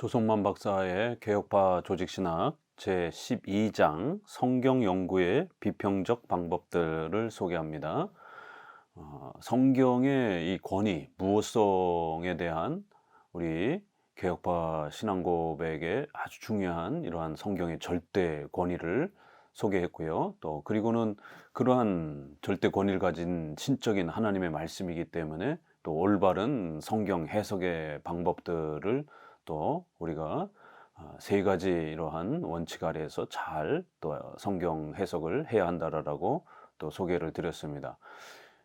조성만 박사의 개혁파 조직신학 제12장 성경 연구의 비평적 방법들을 소개합니다. 성경의 이 권위, 무호성에 대한 우리 개혁파 신앙고백의 아주 중요한 이러한 성경의 절대 권위를 소개했고요. 또 그리고는 그러한 절대 권위를 가진 신적인 하나님의 말씀이기 때문에 또 올바른 성경 해석의 방법들을 또 우리가 세 가지 이러한 원칙 아래에서 잘 또 성경 해석을 해야 한다라고 또 소개를 드렸습니다.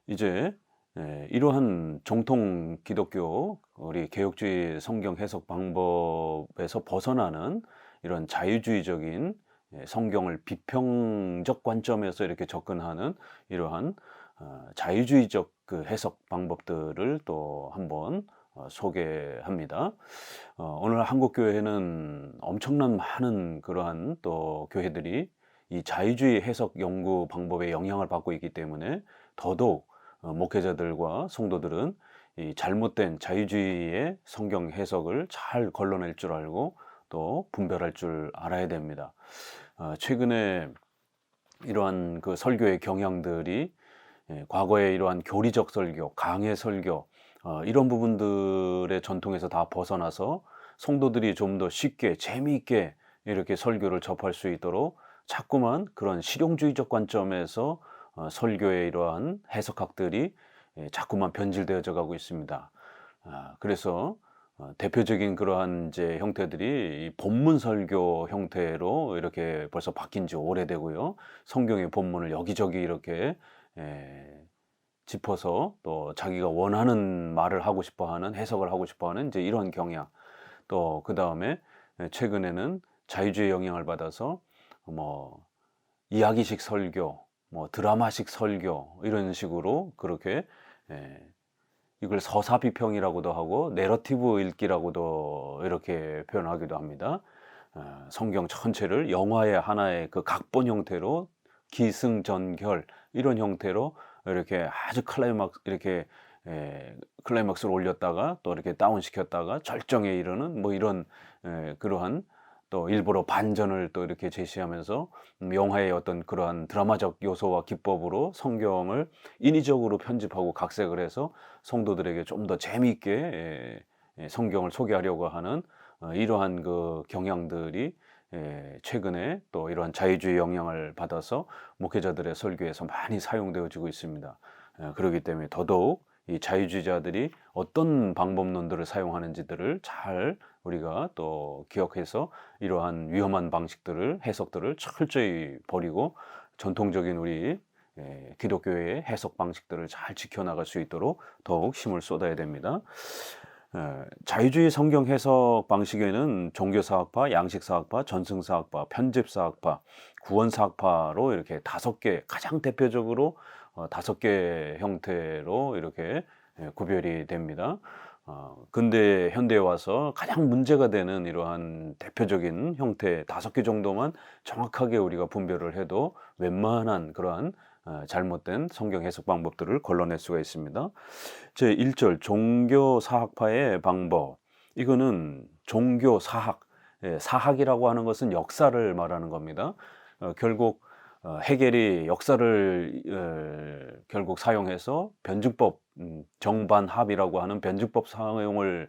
이제 이러한 정통 기독교 우리 개혁주의 성경 해석 방법에서 벗어나는 이런 자유주의적인 성경을 비평적 관점에서 이렇게 접근하는 이러한 자유주의적 그 해석 방법들을 또 한번 소개합니다. 오늘 한국 교회는 엄청난 많은 그러한 또 교회들이 이 자유주의 해석 연구 방법에 영향을 받고 있기 때문에 더더욱 목회자들과 성도들은 이 잘못된 자유주의의 성경 해석을 잘 걸러낼 줄 알고 또 분별할 줄 알아야 됩니다. 최근에 이러한 그 설교의 경향들이 과거에 이러한 교리적 설교, 강해 설교 이런 부분들의 전통에서 다 벗어나서 성도들이 좀 더 쉽게 재미있게 이렇게 설교를 접할 수 있도록 자꾸만 그런 실용주의적 관점에서 설교의 이러한 해석학들이 자꾸만 변질되어져 가고 있습니다. 그래서 대표적인 그러한 이제 형태들이 이 본문 설교 형태로 이렇게 벌써 바뀐 지 오래되고요. 성경의 본문을 여기저기 이렇게 에, 짚어서 또 자기가 원하는 말을 하고 싶어 하는 해석을 하고 싶어 하는 이제 이런 경향. 또 그다음에 최근에는 자유주의 영향을 받아서 뭐 이야기식 설교, 뭐 드라마식 설교 이런 식으로 그렇게 에, 이걸 서사 비평이라고도 하고 내러티브 읽기라고도 이렇게 표현하기도 합니다. 성경 전체를 영화의 하나의 그 각본 형태로 기승전결 이런 형태로 이렇게 아주 클라이막스 이렇게 클라이막스를 올렸다가 또 이렇게 다운 시켰다가 절정에 이르는 뭐 이런 그러한 또 일부러 반전을 또 이렇게 제시하면서 영화의 어떤 그러한 드라마적 요소와 기법으로 성경을 인위적으로 편집하고 각색을 해서 성도들에게 좀 더 재미있게 성경을 소개하려고 하는 이러한 그 경향들이 최근에 또 이러한 자유주의 영향을 받아서 목회자들의 설교에서 많이 사용되어지고 있습니다. 그렇기 때문에 더더욱 이 자유주의자들이 어떤 방법론들을 사용하는지들을 잘 우리가 또 기억해서 이러한 위험한 방식들을 해석들을 철저히 버리고 전통적인 우리 기독교의 해석 방식들을 잘 지켜나갈 수 있도록 더욱 힘을 쏟아야 됩니다. 자유주의 성경 해석 방식에는 종교사학파, 양식사학파, 전승사학파, 편집사학파, 구원사학파로 이렇게 5개 가장 대표적으로 5개 형태로 이렇게 구별이 됩니다. 근데 현대에 와서 가장 문제가 되는 이러한 대표적인 형태 5개 정도만 정확하게 우리가 분별을 해도 웬만한 그러한 잘못된 성경 해석 방법들을 걸러낼 수가 있습니다. 제1절 종교사학파의 방법. 이거는 종교사학, 사학이라고 하는 것은 역사를 말하는 겁니다. 결국 헤겔이 역사를 결국 사용해서 변증법, 정반합이라고 하는 변증법 사용을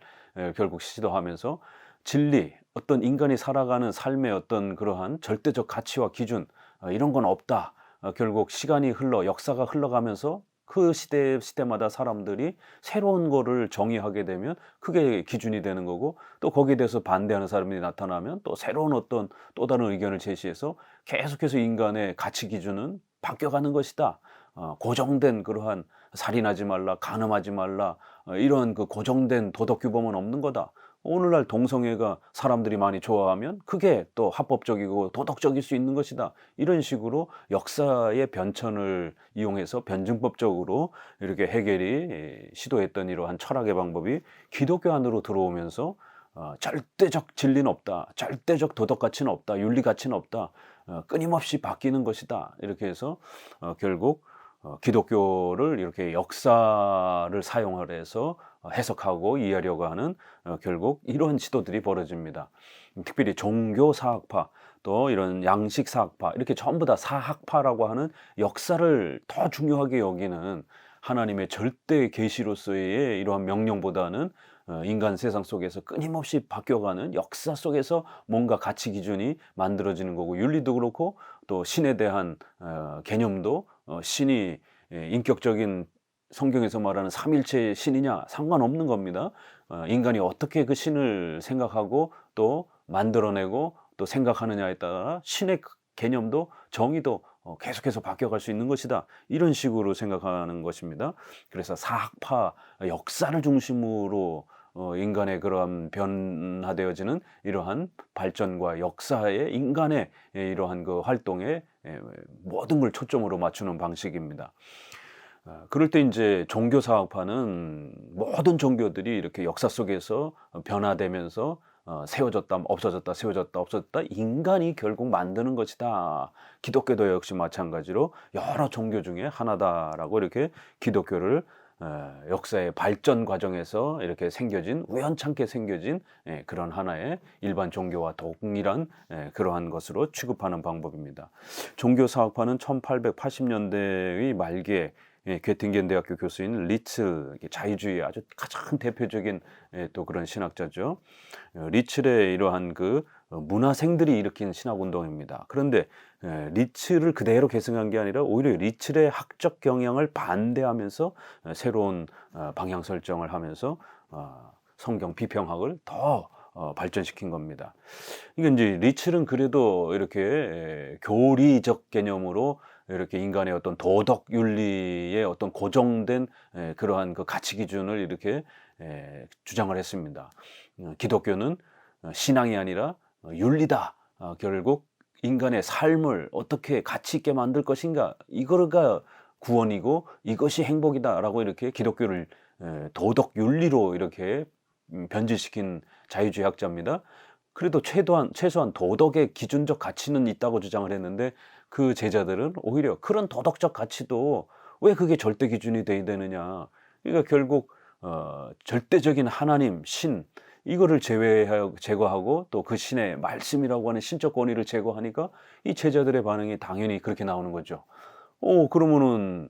결국 시도하면서 진리, 어떤 인간이 살아가는 삶의 어떤 그러한 절대적 가치와 기준 이런 건 없다. 결국 시간이 역사가 흘러가면서 그 시대마다 사람들이 새로운 거를 정의하게 되면 그게 기준이 되는 거고 또 거기에 대해서 반대하는 사람이 나타나면 또 새로운 어떤 또 다른 의견을 제시해서 계속해서 인간의 가치 기준은 바뀌어가는 것이다. 고정된 그러한 살인하지 말라, 간음하지 말라 이런 그 고정된 도덕 규범은 없는 거다. 오늘날 동성애가 사람들이 많이 좋아하면 그게 또 합법적이고 도덕적일 수 있는 것이다. 이런 식으로 역사의 변천을 이용해서 변증법적으로 이렇게 헤겔이 시도했던 이러한 철학의 방법이 기독교 안으로 들어오면서 절대적 진리는 없다. 절대적 도덕 가치는 없다. 윤리 가치는 없다. 끊임없이 바뀌는 것이다. 이렇게 해서 결국 기독교를 이렇게 역사를 사용을 해서 해석하고 이해하려고 하는 결국 이런 시도들이 벌어집니다. 특별히 종교사학파 또 이런 양식사학파 이렇게 전부 다 사학파라고 하는 역사를 더 중요하게 여기는 하나님의 절대 계시로서의 이러한 명령보다는 인간 세상 속에서 끊임없이 바뀌어가는 역사 속에서 뭔가 가치 기준이 만들어지는 거고 윤리도 그렇고 또 신에 대한 개념도 신이 인격적인 성경에서 말하는 삼일체의 신이냐 상관없는 겁니다. 인간이 어떻게 그 신을 생각하고 또 만들어내고 또 생각하느냐에 따라 신의 개념도 정의도 계속해서 바뀌어갈 수 있는 것이다. 이런 식으로 생각하는 것입니다. 그래서 사학파 역사를 중심으로 인간의 그러한 변화되어지는 이러한 발전과 역사의 인간의 이러한 그 활동에 모든 걸 초점으로 맞추는 방식입니다. 그럴 때 이제 종교사학파는 모든 종교들이 이렇게 역사 속에서 변화되면서 세워졌다 없어졌다 세워졌다 없어졌다 인간이 결국 만드는 것이다. 기독교도 역시 마찬가지로 여러 종교 중에 하나다라고 이렇게 기독교를 역사의 발전 과정에서 이렇게 생겨진 우연찮게 생겨진 그런 하나의 일반 종교와 동일한 그러한 것으로 취급하는 방법입니다. 종교사학파는 1880년대의 말기에 괴팅겐 대학교 교수인 리츠 자유주의 아주 가장 대표적인 또 그런 신학자죠. 리츠의 이러한 그 문화생들이 일으킨 신학운동입니다. 그런데 리츠를 그대로 계승한 게 아니라 오히려 리츠의 학적 경향을 반대하면서 새로운 방향 설정을 하면서 성경 비평학을 더 발전시킨 겁니다. 이게 이제 리츠는 그래도 이렇게 교리적 개념으로 이렇게 인간의 어떤 도덕 윤리의 어떤 고정된 그러한 그 가치 기준을 이렇게 주장을 했습니다. 기독교는 신앙이 아니라 윤리다. 결국 인간의 삶을 어떻게 가치 있게 만들 것인가 이거가 구원이고 이것이 행복이다라고 이렇게 기독교를 도덕 윤리로 이렇게 변질시킨 자유주의 학자입니다. 그래도 최소한 도덕의 기준적 가치는 있다고 주장을 했는데 그 제자들은 오히려 그런 도덕적 가치도 왜 그게 절대 기준이 돼야 되느냐. 그러니까 결국 절대적인 하나님, 신 이거를 제거하고 또 그 신의 말씀이라고 하는 신적 권위를 제거하니까 이 제자들의 반응이 당연히 그렇게 나오는 거죠. 그러면은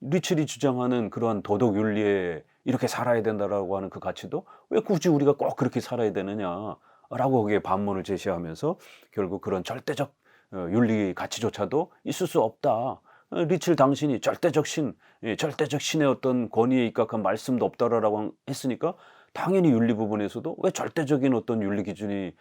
리첼이 주장하는 그러한 도덕 윤리에 이렇게 살아야 된다라고 하는 그 가치도 왜 굳이 우리가 꼭 그렇게 살아야 되느냐라고 거기에 반문을 제시하면서 결국 그런 절대적 윤리 가치조차도 있을 수 없다. 리첼 당신이 절대적 절대적 신의 어떤 권위에 입각한 말씀도 없다라고 했으니까 당연히 윤리 부분에서도 왜 절대적인 어떤 윤리 기준이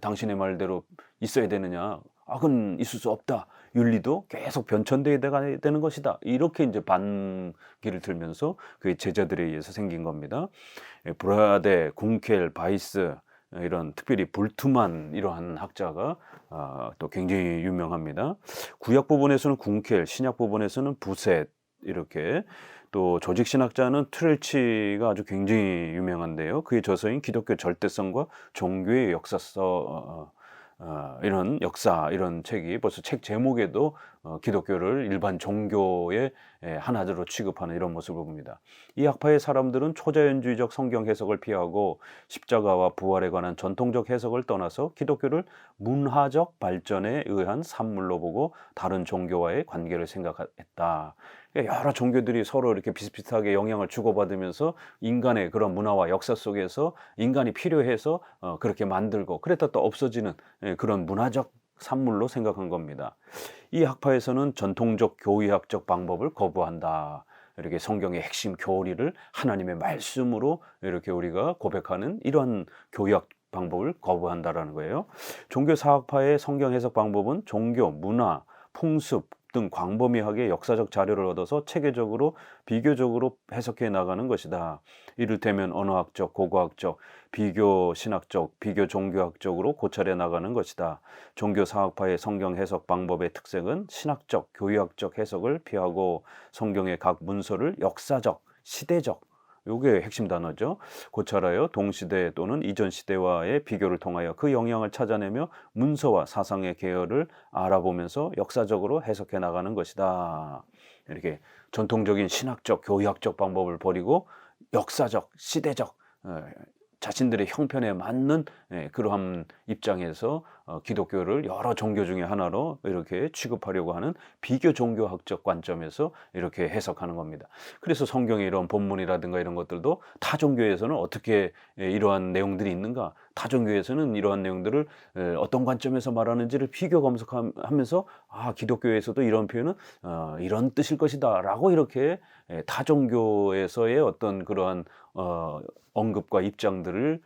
당신의 말대로 있어야 되느냐. 그건 있을 수 없다. 윤리도 계속 변천돼야 되는 것이다. 이렇게 이제 반기를 들면서 그 제자들에 의해서 생긴 겁니다. 브라데, 궁켈, 바이스 이런 특별히 불투만 이러한 학자가 또 굉장히 유명합니다. 구약 부분에서는 궁켈, 신약 부분에서는 부셋 이렇게 또 조직신학자는 트렐치가 아주 굉장히 유명한데요. 그의 저서인 기독교 절대성과 종교의 역사서 이런 역사 이런 책이 벌써 책 제목에도 기독교를 일반 종교의 하나로 취급하는 이런 모습을 봅니다. 이 학파의 사람들은 초자연주의적 성경 해석을 피하고 십자가와 부활에 관한 전통적 해석을 떠나서 기독교를 문화적 발전에 의한 산물로 보고 다른 종교와의 관계를 생각했다. 여러 종교들이 서로 이렇게 비슷비슷하게 영향을 주고받으면서 인간의 그런 문화와 역사 속에서 인간이 필요해서 그렇게 만들고 그랬다 또 없어지는 그런 문화적 산물로 생각한 겁니다. 이 학파에서는 전통적 교의학적 방법을 거부한다. 이렇게 성경의 핵심 교리를 하나님의 말씀으로 이렇게 우리가 고백하는 이러한 교의학 방법을 거부한다라는 거예요. 종교사학파의 성경 해석 방법은 종교, 문화, 풍습 등 광범위하게 역사적 자료를 얻어서 체계적으로 비교적으로 해석해 나가는 것이다. 이를테면 언어학적, 고고학적, 비교 신학적, 비교 종교학적으로 고찰해 나가는 것이다. 종교사학파의 성경 해석 방법의 특색은 신학적, 교의학적 해석을 피하고 성경의 각 문서를 역사적, 시대적 요게 핵심 단어죠. 고찰하여 동시대 또는 이전 시대와의 비교를 통하여 그 영향을 찾아내며 문서와 사상의 계열을 알아보면서 역사적으로 해석해 나가는 것이다. 이렇게 전통적인 신학적, 교의학적 방법을 버리고 역사적, 시대적 자신들의 형편에 맞는 그러한 입장에서 기독교를 여러 종교 중에 하나로 이렇게 취급하려고 하는 비교 종교학적 관점에서 이렇게 해석하는 겁니다. 그래서 성경의 이런 본문이라든가 이런 것들도 타 종교에서는 어떻게 이러한 내용들이 있는가, 타 종교에서는 이러한 내용들을 어떤 관점에서 말하는지를 비교 검색하면서 기독교에서도 이런 표현은 이런 뜻일 것이다 라고 이렇게 타 종교에서의 어떤 그러한 언급과 입장들을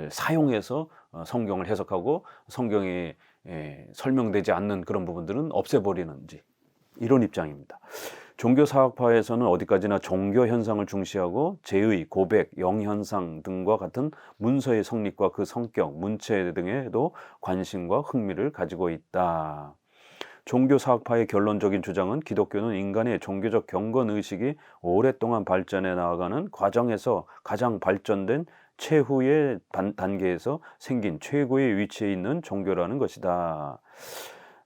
사용해서 성경을 해석하고 성경에 설명되지 않는 그런 부분들은 없애버리는지, 이런 입장입니다. 종교사학파에서는 어디까지나 종교 현상을 중시하고 제의, 고백, 영현상 등과 같은 문서의 성립과 그 성격, 문체 등에도 관심과 흥미를 가지고 있다. 종교사학파의 결론적인 주장은 기독교는 인간의 종교적 경건의식이 오랫동안 발전해 나아가는 과정에서 가장 발전된 최후의 단계에서 생긴 최고의 위치에 있는 종교라는 것이다.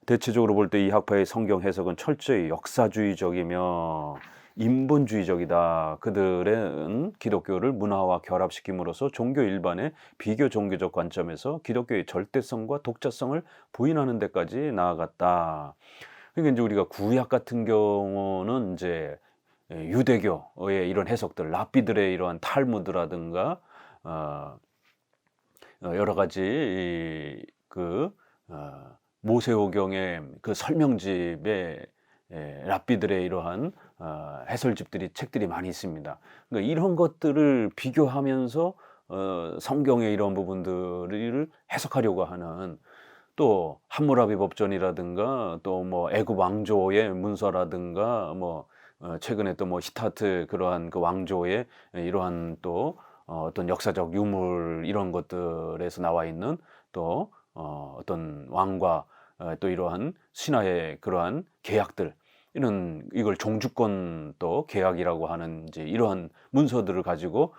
대체적으로 볼 때 이 학파의 성경 해석은 철저히 역사주의적이며 인본주의적이다. 그들은 기독교를 문화와 결합시킴으로써 종교 일반의 비교 종교적 관점에서 기독교의 절대성과 독자성을 부인하는 데까지 나아갔다. 그러니까 이제 우리가 구약 같은 경우는 이제 유대교의 이런 해석들, 랍비들의 이러한 탈무드라든가 여러 가지 모세오경의 그 설명집에 랍비들의 이러한 해설집들이, 책들이 많이 있습니다. 그러니까 이런 것들을 비교하면서 성경의 이런 부분들을 해석하려고 하는, 또 함무라비 법전이라든가 또 뭐 애굽 왕조의 문서라든가 뭐 최근에 또 뭐 히타트 그러한 그 왕조의 이러한 또 어떤 역사적 유물 이런 것들에서 나와 있는 또 어떤 왕과 또 이러한 신하의 그러한 계약들, 이걸 종주권 또 계약이라고 하는 이제 이러한 문서들을 가지고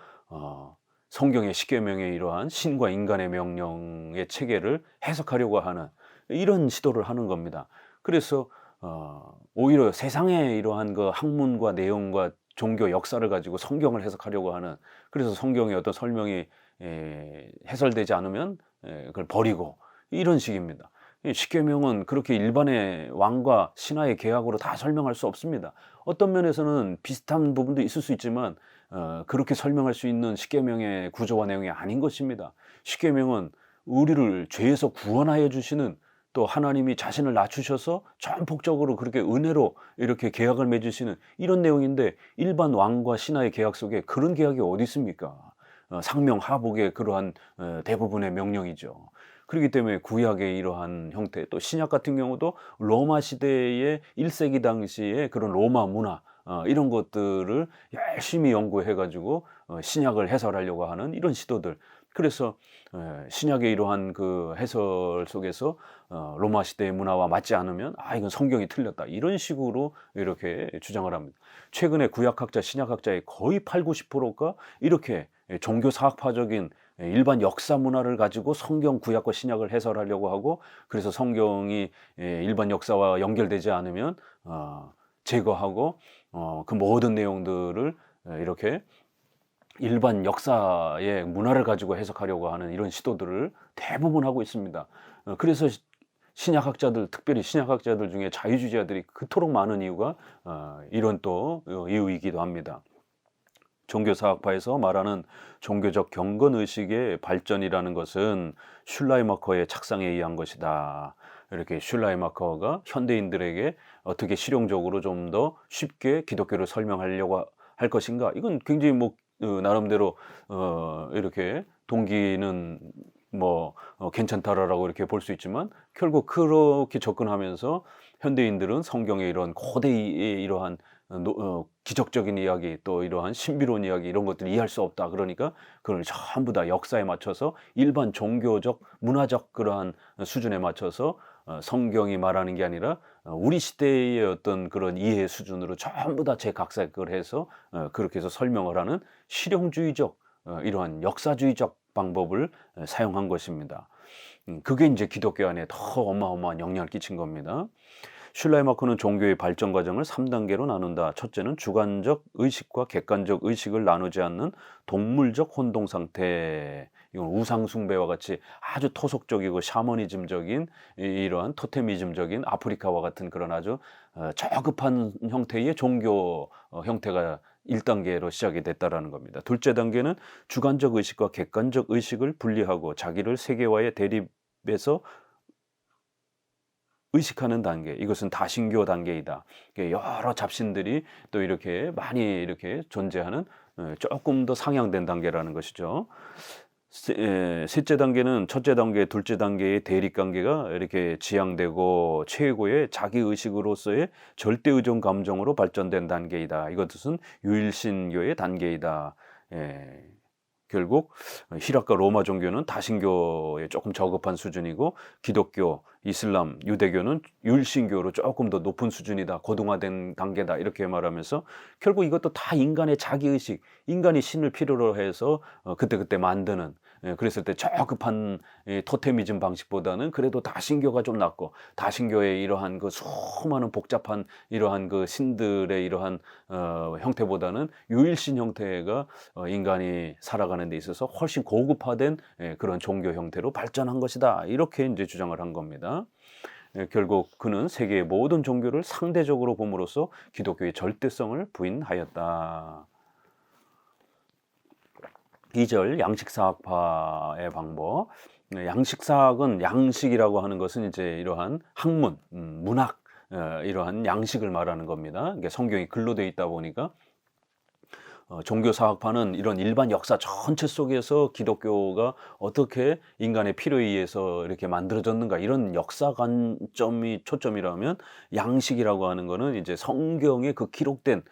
성경의 십계명의 이러한 신과 인간의 명령의 체계를 해석하려고 하는 이런 시도를 하는 겁니다. 그래서 오히려 세상의 이러한 그 학문과 내용과 종교 역사를 가지고 성경을 해석하려고 하는, 그래서 성경의 어떤 설명이 해설되지 않으면 그걸 버리고 이런 식입니다. 이 십계명은 그렇게 일반의 왕과 신하의 계약으로 다 설명할 수 없습니다. 어떤 면에서는 비슷한 부분도 있을 수 있지만 그렇게 설명할 수 있는 십계명의 구조와 내용이 아닌 것입니다. 십계명은 우리를 죄에서 구원하여 주시는, 또 하나님이 자신을 낮추셔서 전폭적으로 그렇게 은혜로 이렇게 계약을 맺으시는 이런 내용인데, 일반 왕과 신하의 계약 속에 그런 계약이 어디 있습니까? 상명하복의 그러한 대부분의 명령이죠. 그렇기 때문에 구약의 이러한 형태, 또 신약 같은 경우도 로마 시대의 1세기 당시에 그런 로마 문화 이런 것들을 열심히 연구해 가지고 신약을 해설하려고 하는 이런 시도들. 그래서 신약의 이러한 그 해설 속에서 로마 시대의 문화와 맞지 않으면 이건 성경이 틀렸다, 이런 식으로 이렇게 주장을 합니다. 최근에 구약학자, 신약학자의 거의 8, 90%가 이렇게 종교사학파적인 일반 역사 문화를 가지고 성경, 구약과 신약을 해설하려고 하고, 그래서 성경이 일반 역사와 연결되지 않으면 제거하고 그 모든 내용들을 이렇게 일반 역사의 문화를 가지고 해석하려고 하는 이런 시도들을 대부분 하고 있습니다. 그래서 신약학자들, 특별히 신약학자들 중에 자유주의자들이 그토록 많은 이유가 이런 또 이유이기도 합니다. 종교사학파에서 말하는 종교적 경건의식의 발전이라는 것은 슐라이마커의 착상에 의한 것이다. 이렇게 슐라이마커가 현대인들에게 어떻게 실용적으로 좀 더 쉽게 기독교를 설명하려고 할 것인가, 이건 굉장히 나름대로 이렇게 동기는 괜찮다라고 이렇게 볼 수 있지만, 결국 그렇게 접근하면서 현대인들은 성경의 이런 고대의 이러한 기적적인 이야기, 또 이러한 신비로운 이야기, 이런 것들을 이해할 수 없다. 그러니까 그걸 전부 다 역사에 맞춰서 일반 종교적, 문화적 그러한 수준에 맞춰서 성경이 말하는 게 아니라 우리 시대의 어떤 그런 이해 수준으로 전부 다 재각색을 해서 그렇게 해서 설명을 하는 실용주의적 이러한 역사주의적 방법을 사용한 것입니다. 그게 이제 기독교 안에 더 어마어마한 영향을 끼친 겁니다. 슐라이마커는 종교의 발전 과정을 3단계로 나눈다. 첫째는 주관적 의식과 객관적 의식을 나누지 않는 동물적 혼동 상태. 이건 우상 숭배와 같이 아주 토속적이고 샤머니즘적인 이러한 토테미즘적인 아프리카와 같은 그런 아주 저급한 형태의 종교 형태가 1단계로 시작이 됐다라는 겁니다. 둘째 단계는 주관적 의식과 객관적 의식을 분리하고 자기를 세계와의 대립에서 의식하는 단계, 이것은 다신교 단계이다. 여러 잡신들이 또 이렇게 많이 이렇게 존재하는 조금 더 상향된 단계라는 것이죠. 셋째 단계는 첫째 단계, 둘째 단계의 대립 관계가 이렇게 지향되고 최고의 자기 의식으로서의 절대 의존 감정으로 발전된 단계이다. 이것은 유일신교의 단계이다. 예. 결국 히락과 로마 종교는 다신교에 조금 저급한 수준이고 기독교, 이슬람, 유대교는 율신교로 조금 더 높은 수준이다. 고등화된 단계다. 이렇게 말하면서 결국 이것도 다 인간의 자기의식, 인간이 신을 필요로 해서 그때그때 만드는, 그랬을 때 저급한 토테미즘 방식보다는 그래도 다신교가 좀 낫고, 다신교의 이러한 그 수많은 복잡한 이러한 그 신들의 이러한 형태보다는 유일신 형태가 인간이 살아가는 데 있어서 훨씬 고급화된 그런 종교 형태로 발전한 것이다. 이렇게 이제 주장을 한 겁니다. 결국 그는 세계의 모든 종교를 상대적으로 봄으로써 기독교의 절대성을 부인하였다. 2절 양식사학파의 방법. 양식사학은, 양식이라고 하는 것은 이제 이러한 학문, 문학, 이러한 양식을 말하는 겁니다. 이게 성경이 글로 되어 있다 보니까 종교사학파는 이런 일반 역사 전체 속에서 기독교가 어떻게 인간의 필요에 의해서 이렇게 만들어졌는가, 이런 역사 관점이 초점이라면, 양식이라고 하는 거는 이제 성경에 그 기록된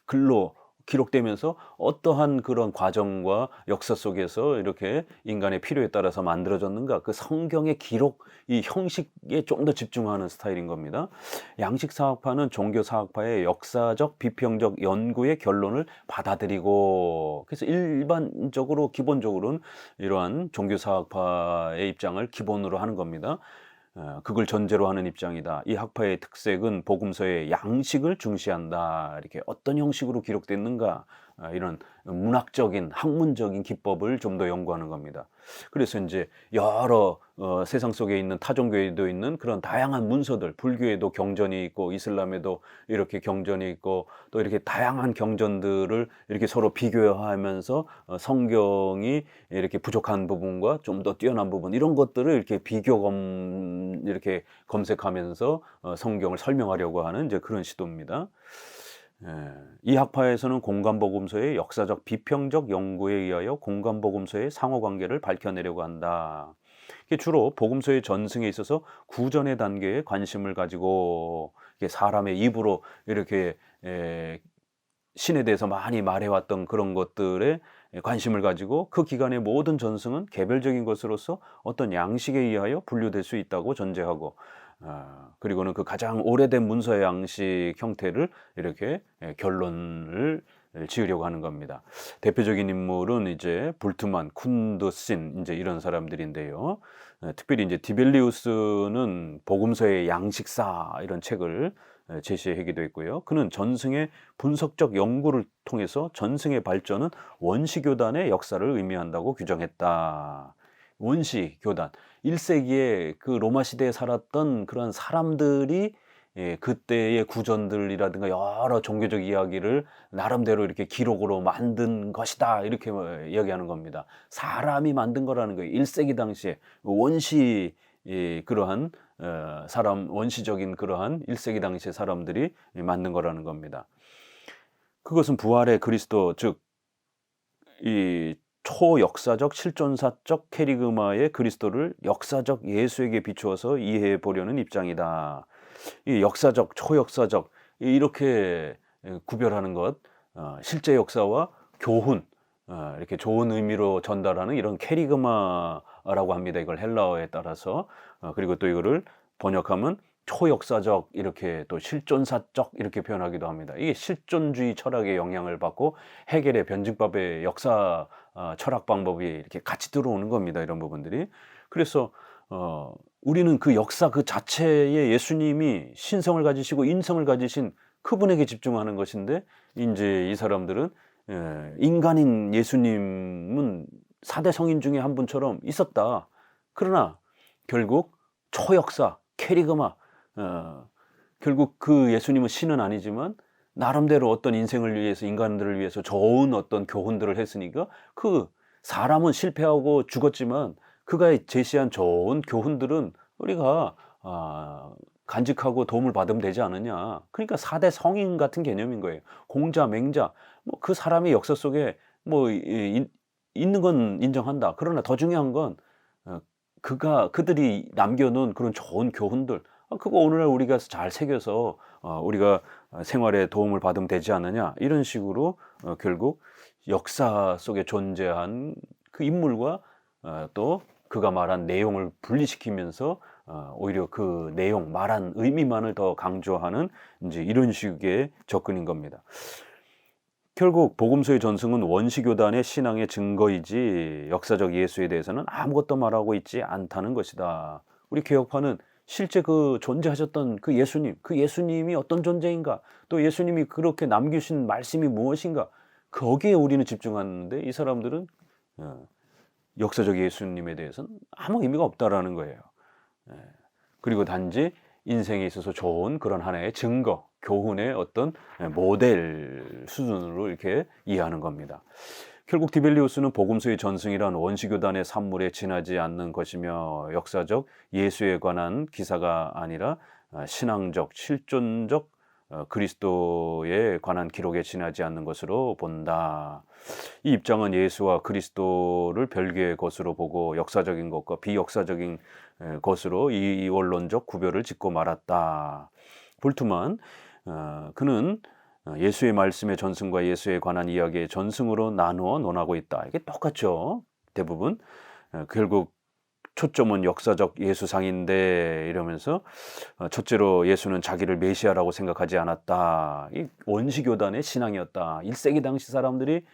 글로 기록되면서 어떠한 그런 과정과 역사 속에서 이렇게 인간의 필요에 따라서 만들어졌는가, 그 성경의 기록, 이 형식에 좀 더 집중하는 스타일인 겁니다. 양식사학파는 종교사학파의 역사적 비평적 연구의 결론을 받아들이고, 그래서 일반적으로 기본적으로는 이러한 종교사학파의 입장을 기본으로 하는 겁니다. 그걸 전제로 하는 입장이다. 이 학파의 특색은 복음서의 양식을 중시한다. 이렇게 어떤 형식으로 기록됐는가, 이런 문학적인 학문적인 기법을 좀 더 연구하는 겁니다. 그래서 이제 여러 세상 속에 있는 타종교에도 있는 그런 다양한 문서들, 불교에도 경전이 있고 이슬람에도 이렇게 경전이 있고, 또 이렇게 다양한 경전들을 이렇게 서로 비교하면서 성경이 이렇게 부족한 부분과 좀 더 뛰어난 부분, 이런 것들을 이렇게 이렇게 검색하면서 성경을 설명하려고 하는 이제 그런 시도입니다. 이 학파에서는 공간복음서의 역사적 비평적 연구에 의하여 공간복음서의 상호관계를 밝혀내려고 한다. 이게 주로 복음서의 전승에 있어서 구전의 단계에 관심을 가지고, 이게 사람의 입으로 이렇게 신에 대해서 많이 말해왔던 그런 것들에 관심을 가지고, 그 기간의 모든 전승은 개별적인 것으로서 어떤 양식에 의하여 분류될 수 있다고 전제하고, 그리고는 그 가장 오래된 문서의 양식 형태를 이렇게 결론을 지으려고 하는 겁니다. 대표적인 인물은 이제 볼트만, 쿤드신, 이제 이런 사람들인데요. 특별히 이제 디벨리우스는 복음서의 양식사, 이런 책을 제시하기도 했고요. 그는 전승의 분석적 연구를 통해서 전승의 발전은 원시교단의 역사를 의미한다고 규정했다. 원시교단, 1세기에 그 로마 시대에 살았던 그런 사람들이 그때의 구전들이라든가 여러 종교적 이야기를 나름대로 이렇게 기록으로 만든 것이다, 이렇게 이야기하는 겁니다. 사람이 만든 거라는 거예요. 1세기 당시에 원시 그러한 원시적인 그러한 1세기 당시의 사람들이 만든 거라는 겁니다. 그것은 부활의 그리스도, 즉 이 초역사적 실존사적 캐리그마의 그리스도를 역사적 예수에게 비추어서 이해해 보려는 입장이다. 이 역사적, 초역사적, 이렇게 구별하는 것, 실제 역사와 교훈, 이렇게 좋은 의미로 전달하는 이런 캐리그마라고 합니다. 이걸 헬라어에 따라서. 그리고 또 이거를 번역하면 초역사적 이렇게 또 실존사적 이렇게 표현하기도 합니다. 이게 실존주의 철학의 영향을 받고 해겔의 변증법의 역사 철학 방법이 이렇게 같이 들어오는 겁니다. 이런 부분들이. 그래서 우리는 그 역사 그 자체에 예수님이 신성을 가지시고 인성을 가지신 그분에게 집중하는 것인데 인제 이 사람들은 인간인 예수님은 4대 성인 중에 한 분처럼 있었다. 그러나 결국 초역사, 캐리그마 결국 그 예수님은 신은 아니지만 나름대로 어떤 인생을 위해서 인간들을 위해서 좋은 어떤 교훈들을 했으니까 그 사람은 실패하고 죽었지만 그가 제시한 좋은 교훈들은 우리가 간직하고 도움을 받으면 되지 않느냐. 그러니까 4대 성인 같은 개념인 거예요. 공자, 맹자 뭐 그 사람의 역사 속에 뭐 있는 건 인정한다. 그러나 더 중요한 건 그들이 남겨놓은 그런 좋은 교훈들 그거 오늘날 우리가 잘 새겨서 우리가 생활에 도움을 받으면 되지 않느냐 이런 식으로 결국 역사 속에 존재한 그 인물과 또 그가 말한 내용을 분리시키면서 오히려 그 내용 말한 의미만을 더 강조하는 이제 이런 식의 접근인 겁니다. 결국 복음서의 전승은 원시교단의 신앙의 증거이지 역사적 예수에 대해서는 아무것도 말하고 있지 않다는 것이다. 우리 개혁파는 실제 그 존재하셨던 그 예수님이 어떤 존재인가, 또 예수님이 그렇게 남기신 말씀이 무엇인가, 거기에 우리는 집중하는데 이 사람들은 역사적 예수님에 대해서는 아무 의미가 없다라는 거예요. 그리고 단지 인생에 있어서 좋은 그런 하나의 증거, 교훈의 어떤 모델 수준으로 이렇게 이해하는 겁니다. 결국 디벨리우스는 복음서의 전승이란 원시교단의 산물에 지나지 않는 것이며 역사적 예수에 관한 기사가 아니라 신앙적, 실존적 그리스도에 관한 기록에 지나지 않는 것으로 본다. 이 입장은 예수와 그리스도를 별개의 것으로 보고 역사적인 것과 비역사적인 것으로 이원론적 구별을 짓고 말았다. 볼트만 그는 예수의 말씀의 전승과 예수에 관한 이야기의 전승으로 나누어 논하고 있다. 이게 똑같죠. 대부분 결국 초점은 역사적 예수상인데 이러면서 첫째로 예수는 자기를 메시아라고 생각하지 않았다. 이 원시교단의 신앙이었다. 1세기 당시 사람들이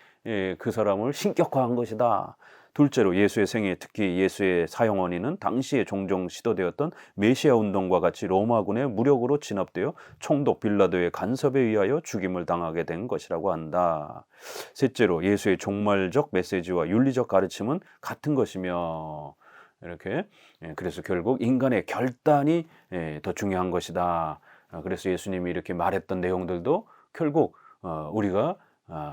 그 사람을 신격화한 것이다. 둘째로 예수의 생애, 특히 예수의 사형 원인은 당시에 종종 시도되었던 메시아 운동과 같이 로마군의 무력으로 진압되어 총독 빌라도의 간섭에 의하여 죽임을 당하게 된 것이라고 한다. 셋째로 예수의 종말적 메시지와 윤리적 가르침은 같은 것이며 이렇게 그래서 결국 인간의 결단이 더 중요한 것이다. 그래서 예수님이 이렇게 말했던 내용들도 결국 우리가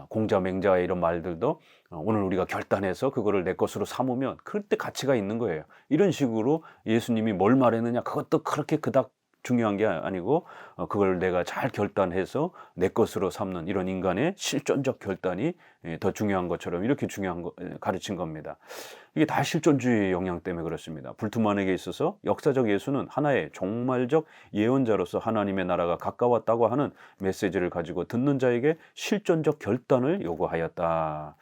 공자 맹자의 이런 말들도 오늘 우리가 결단해서 그거를 내 것으로 삼으면 그때 가치가 있는 거예요. 이런 식으로 예수님이 뭘 말했느냐 그것도 그렇게 그닥 중요한 게 아니고 그걸 내가 잘 결단해서 내 것으로 삼는 이런 인간의 실존적 결단이 더 중요한 것처럼 이렇게 중요한 가르친 겁니다. 이게 다 실존주의 영향 때문에 그렇습니다. 불투만에게 있어서 역사적 예수는 하나의 종말적 예언자로서 하나님의 나라가 가까웠다고 하는 메시지를 가지고 듣는 자에게 실존적 결단을 요구하였다.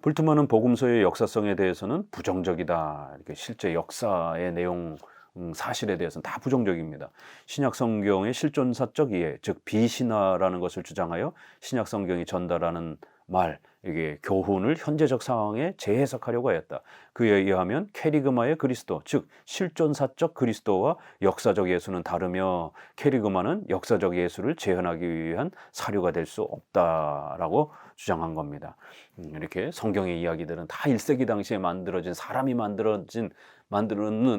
불투만은 복음서의 역사성에 대해서는 부정적이다. 이렇게 실제 역사의 내용 사실에 대해서는 다 부정적입니다. 신약 성경의 실존사적 이해, 즉 비신화라는 것을 주장하여 신약 성경이 전달하는 말, 이게 교훈을 현재적 상황에 재해석하려고 하였다. 그에 의하면 캐리그마의 그리스도, 즉 실존사적 그리스도와 역사적 예수는 다르며 캐리그마는 역사적 예수를 재현하기 위한 사료가 될 수 없다라고 주장한 겁니다. 이렇게 성경의 이야기들은 다 1세기 당시에 만들어진 사람이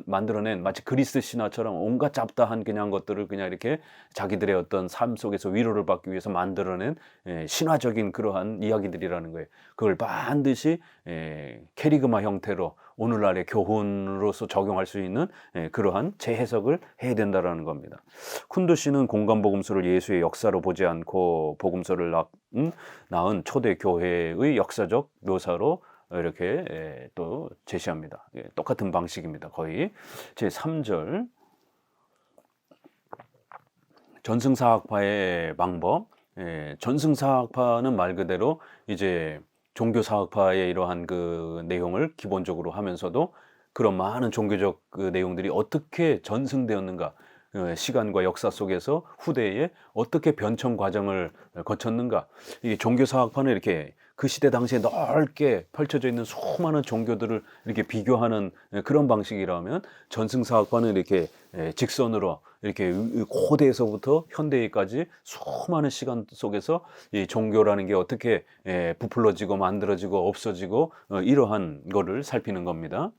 만들어낸 마치 그리스 신화처럼 온갖 잡다한 그냥 것들을 그냥 이렇게 자기들의 어떤 삶 속에서 위로를 받기 위해서 만들어낸 신화적인 그러한 이야기들이라는 거예요. 그걸 반드시 캐리그마 형태로 오늘날의 교훈으로서 적용할 수 있는 그러한 재해석을 해야 된다는 겁니다. 쿤두시는 공간복음서를 예수의 역사로 보지 않고 복음서를 낳은 초대 교회의 역사적 묘사로 이렇게 또 제시합니다. 똑같은 방식입니다. 거의 제3절 전승사학파의 방법. 전승사학파는 말 그대로 이제 종교사학파의 이러한 그 내용을 기본적으로 하면서도 그런 많은 종교적 그 내용들이 어떻게 전승되었는가, 시간과 역사 속에서 후대에 어떻게 변천 과정을 거쳤는가. 이 종교사학파는 이렇게 그 시대 당시에 넓게 펼쳐져 있는 수많은 종교들을 이렇게 비교하는 그런 방식이라면, 전승사학파는 이렇게 직선으로 이렇게 고대에서부터 현대까지 수많은 시간 속에서 이 종교라는 게 어떻게 부풀러지고 만들어지고 없어지고 이러한 거를 살피는 겁니다.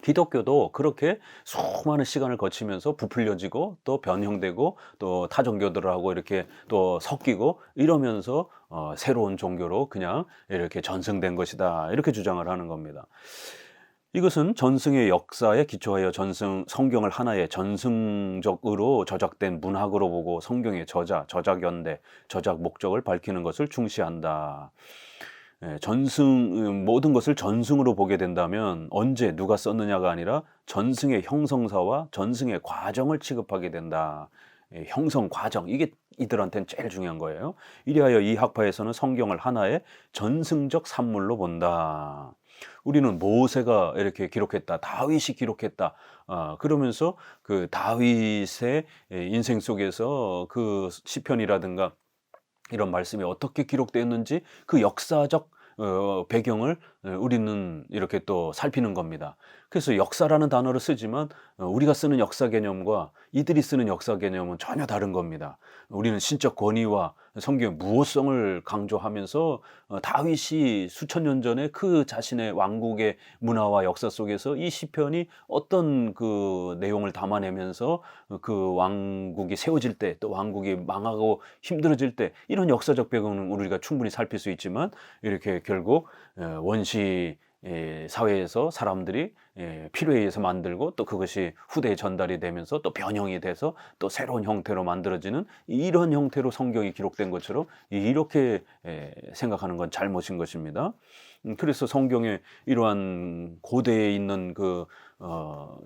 기독교도 그렇게 수많은 시간을 거치면서 부풀려지고 또 변형되고 또 타종교들하고 이렇게 또 섞이고 이러면서 새로운 종교로 그냥 이렇게 전승된 것이다, 이렇게 주장을 하는 겁니다. 이것은 전승의 역사에 기초하여 성경을 하나의 전승적으로 저작된 문학으로 보고 성경의 저작 연대, 저작 목적을 밝히는 것을 중시한다. 모든 것을 전승으로 보게 된다면 언제 누가 썼느냐가 아니라 전승의 형성사와 전승의 과정을 취급하게 된다. 형성 과정, 이게 이들한테는 제일 중요한 거예요. 이리하여 이 학파에서는 성경을 하나의 전승적 산물로 본다. 우리는 모세가 이렇게 기록했다, 다윗이 기록했다, 그러면서 그 다윗의 인생 속에서 그 시편이라든가 이런 말씀이 어떻게 기록되었는지 그 역사적 배경을 우리는 이렇게 또 살피는 겁니다. 그래서 역사라는 단어를 쓰지만 우리가 쓰는 역사 개념과 이들이 쓰는 역사 개념은 전혀 다른 겁니다. 우리는 신적 권위와 성경의 무호성을 강조하면서 다윗이 수천 년 전에 그 자신의 왕국의 문화와 역사 속에서 이 시편이 어떤 그 내용을 담아내면서 그 왕국이 세워질 때, 또 왕국이 망하고 힘들어질 때, 이런 역사적 배경은 우리가 충분히 살필 수 있지만 이렇게 결국 원시 사회에서 사람들이 필요에 의해서 만들고 또 그것이 후대에 전달이 되면서 또 변형이 돼서 또 새로운 형태로 만들어지는 이런 형태로 성경이 기록된 것처럼 이렇게 생각하는 건 잘못인 것입니다. 그래서 성경에 이러한 고대에 있는 그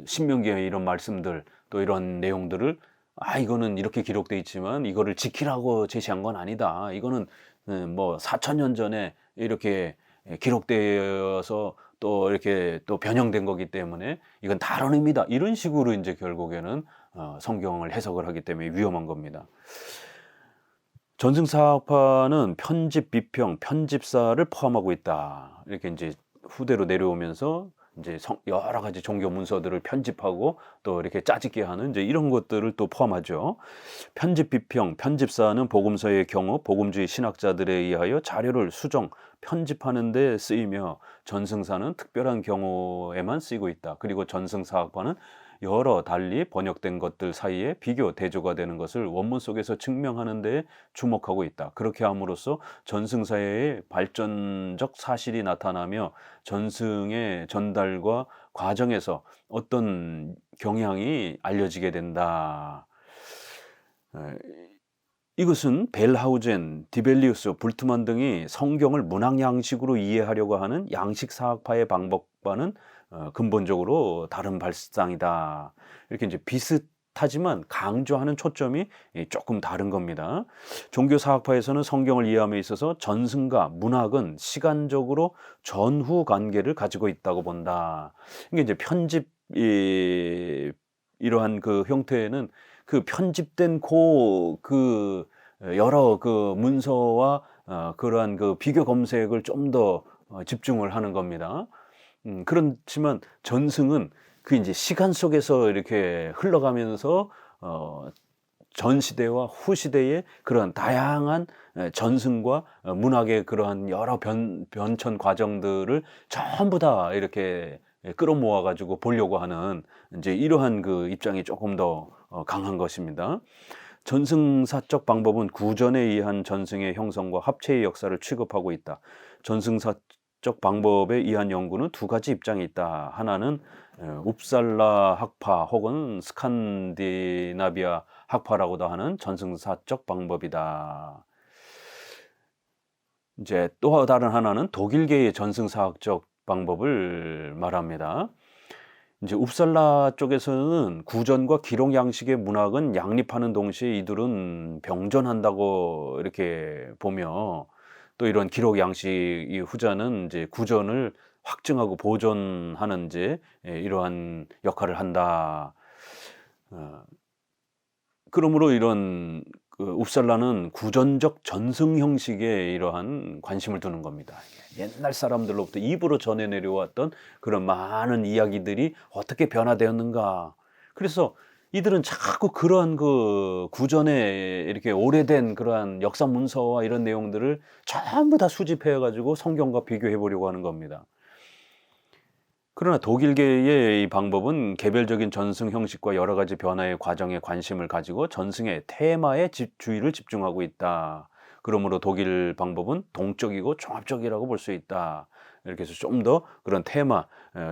신명기의 이런 말씀들, 또 이런 내용들을 이거는 이렇게 기록돼 있지만 이거를 지키라고 제시한 건 아니다, 이거는 뭐 4,000년 전에 이렇게 기록되어서 또 이렇게 또 변형된 거기 때문에 이건 다른 의미다, 이런 식으로 이제 결국에는 성경을 해석을 하기 때문에 위험한 겁니다. 전승사학파는 편집, 비평, 편집사를 포함하고 있다. 이렇게 이제 후대로 내려오면서 이제 여러 가지 종교 문서들을 편집하고 또 이렇게 짜집게 하는 이제 이런 것들을 또 포함하죠. 편집, 비평, 편집사는 복음서의 경우 복음주의 신학자들에 의하여 자료를 수정, 편집하는 데 쓰이며, 전승사는 특별한 경우에만 쓰이고 있다. 그리고 전승사학파는 여러 달리 번역된 것들 사이에 비교 대조가 되는 것을 원문 속에서 증명하는 데 주목하고 있다. 그렇게 함으로써 전승사의 발전적 사실이 나타나며 전승의 전달과 과정에서 어떤 경향이 알려지게 된다. 이것은 벨하우젠, 디벨리우스, 불트만 등이 성경을 문학 양식으로 이해하려고 하는 양식사학파의 방법과는 근본적으로 다른 발상이다. 이렇게 이제 비슷하지만 강조하는 초점이 조금 다른 겁니다. 종교사학파에서는 성경을 이해함에 있어서 전승과 문학은 시간적으로 전후 관계를 가지고 있다고 본다. 이게 이제 이러한 그 형태는 그 편집된 그 여러 그 문서와 그러한 그 비교 검색을 좀 더 집중을 하는 겁니다. 그렇지만 전승은 그 이제 시간 속에서 이렇게 흘러가면서 전 시대와 후 시대의 그런 다양한 전승과 문학의 그러한 여러 변천 과정들을 전부 다 이렇게 끌어모아 가지고 보려고 하는 이제 이러한 그 입장이 조금 더 강한 것입니다. 전승사적 방법은 구전에 의한 전승의 형성과 합체의 역사를 취급하고 있다. 전승사적 방법에 의한 연구는 두 가지 입장이 있다. 하나는 웁살라 학파 혹은 스칸디나비아 학파라고도 하는 전승사적 방법이다. 이제 또 다른 하나는 독일계의 전승사학적 방법을 말합니다. 이제 웁살라 쪽에서는 구전과 기록 양식의 문학은 양립하는 동시에 이들은 병존한다고 이렇게 보며, 또 이런 기록 양식이 후자는 이제 구전을 확증하고 보존하는 이제 이러한 역할을 한다. 그러므로 이런 웁살라는 구전적 전승 형식의 이러한 관심을 두는 겁니다. 옛날 사람들로부터 입으로 전해 내려왔던 그런 많은 이야기들이 어떻게 변화되었는가. 그래서 이들은 자꾸 그러한 그 구전에 이렇게 오래된 그러한 역사 문서와 이런 내용들을 전부 다 수집해 가지고 성경과 비교해 보려고 하는 겁니다. 그러나 독일계의 이 방법은 개별적인 전승 형식과 여러 가지 변화의 과정에 관심을 가지고 전승의 테마에 주의를 집중하고 있다. 그러므로 독일 방법은 동적이고 종합적이라고 볼 수 있다. 이렇게 해서 좀 더 그런 테마,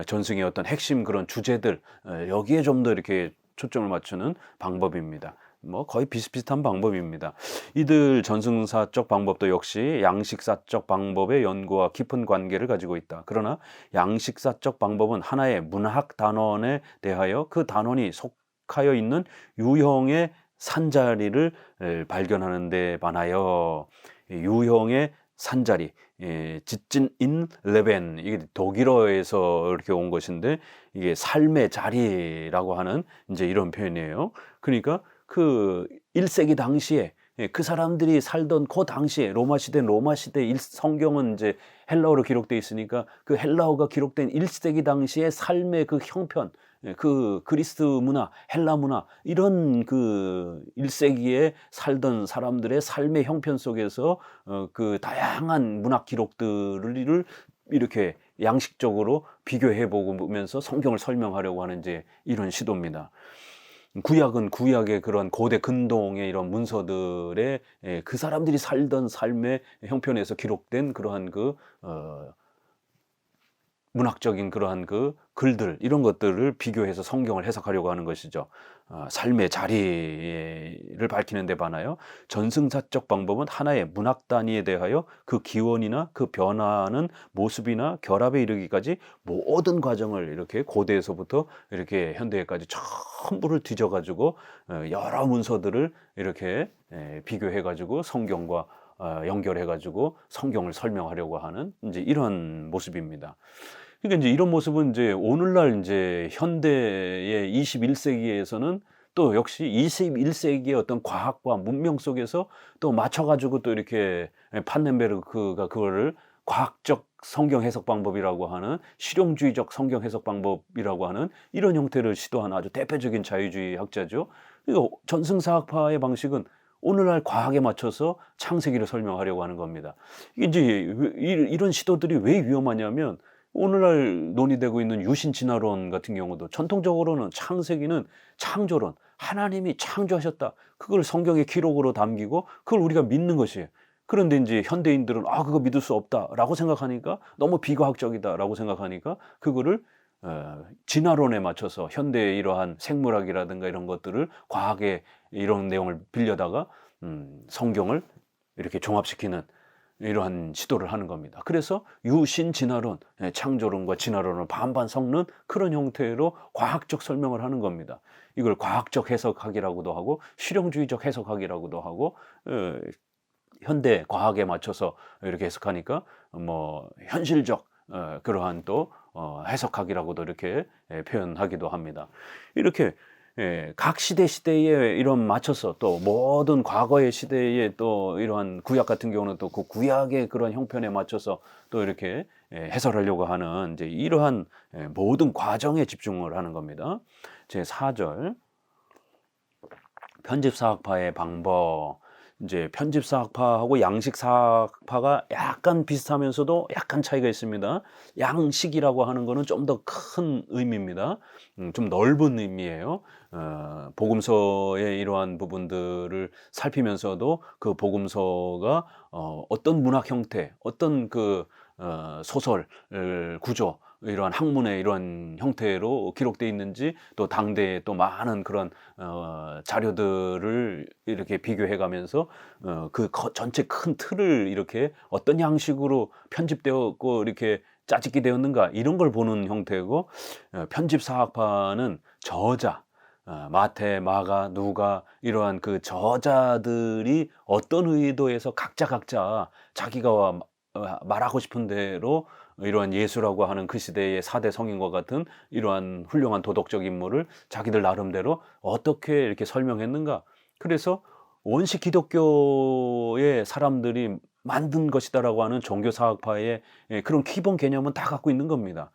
전승의 어떤 핵심 그런 주제들, 여기에 좀 더 이렇게 초점을 맞추는 방법입니다. 뭐 거의 비슷비슷한 방법입니다. 이들 전승사적 방법도 역시 양식사적 방법의 연구와 깊은 관계를 가지고 있다. 그러나 양식사적 방법은 하나의 문학 단원에 대하여 그 단원이 속하여 있는 유형의 산자리를 발견하는 데 반하여 유형의 산자리, 지친 인 레벤, 이게 독일어에서 이렇게 온 것인데 이게 삶의 자리라고 하는 이제 이런 표현이에요. 그러니까 그 1세기 당시에 그 사람들이 살던 그 당시에 로마 시대 성경은 이제 헬라어로 기록되어 있으니까 그 헬라어가 기록된 1세기 당시의 삶의 그 형편, 그 그리스 문화, 헬라 문화 이런 그 1세기에 살던 사람들의 삶의 형편 속에서 그 다양한 문학 기록들을 이렇게 양식적으로 비교해 보면서 성경을 설명하려고 하는 이제 이런 시도입니다. 구약은 구약의 그런 고대 근동의 이런 문서들의 그 사람들이 살던 삶의 형편에서 기록된 그러한 문학적인 그러한 그 글들 이런 것들을 비교해서 성경을 해석하려고 하는 것이죠. 삶의 자리를 밝히는 데 반하여 전승사적 방법은 하나의 문학 단위에 대하여 그 기원이나 그 변화하는 모습이나 결합에 이르기까지 모든 과정을 이렇게 고대에서부터 이렇게 현대에까지 전부를 뒤져 가지고 여러 문서들을 이렇게 비교해 가지고 성경과 연결해 가지고 성경을 설명하려고 하는 이제 이런 모습입니다. 그러니까 이제 이런 모습은 이제 오늘날 인제 현대의 21세기에서는 또 역시 21세기의 어떤 과학과 문명 속에서 또 맞춰 가지고 또 이렇게 판넨베르크가 그거를 과학적 성경 해석 방법이라고 하는 실용주의적 성경 해석 방법이라고 하는 이런 형태를 시도한 아주 대표적인 자유주의 학자죠. 그러니까 전승사학파의 방식은 오늘날 과학에 맞춰서 창세기를 설명하려고 하는 겁니다. 이게 인제 이런 시도들이 왜 위험하냐면 오늘날 논의되고 있는 유신 진화론 같은 경우도 전통적으로는 창세기는 창조론, 하나님이 창조하셨다. 그걸 성경의 기록으로 담기고 그걸 우리가 믿는 것이에요. 그런데 인제 현대인들은 '아 그거 믿을 수 없다.'라고 생각하니까 너무 비과학적이다라고 생각하니까 그거를 진화론에 맞춰서 현대의 이러한 생물학이라든가 이런 것들을 과학의 이런 내용을 빌려다가 성경을 이렇게 종합시키는 이러한 시도를 하는 겁니다. 그래서 유신 진화론, 창조론과 진화론을 반반 섞는 그런 형태로 과학적 설명을 하는 겁니다. 이걸 과학적 해석학이라고도 하고 실용주의적 해석학이라고도 하고 현대 과학에 맞춰서 이렇게 해석하니까 뭐 현실적 그러한 또 해석학이라고도 이렇게 표현하기도 합니다. 이렇게 각 시대에 이런 맞춰서 또 모든 과거의 시대에 또 이러한 구약 같은 경우는 또 그 구약의 그런 형편에 맞춰서 또 이렇게 해설하려고 하는 이제 이러한 모든 과정에 집중을 하는 겁니다. 제 4절 편집사학파의 방법. 이제 편집사학파하고 양식사학파가 약간 비슷하면서도 약간 차이가 있습니다. 양식이라고 하는 거는 좀 더 큰 의미입니다. 좀 넓은 의미예요. 복음서의 이러한 부분들을 살피면서도 그 복음서가 어떤 문학 형태, 어떤 소설 구조 이러한 학문의 이러한 형태로 기록되어 있는지 또 당대에 또 많은 그런 자료들을 이렇게 비교해 가면서 전체 큰 틀을 이렇게 어떤 양식으로 편집되었고 이렇게 짜집게 되었는가 이런 걸 보는 형태고 편집사학파는 저자 마태, 마가, 누가 이러한 그 저자들이 어떤 의도에서 각자 자기가 말하고 싶은 대로 이러한 예수라고 하는 그 시대의 4대 성인과 같은 이러한 훌륭한 도덕적 인물을 자기들 나름대로 어떻게 이렇게 설명했는가 그래서 원시 기독교의 사람들이 만든 것이다라고 하는 종교사학파의 그런 기본 개념은 다 갖고 있는 겁니다.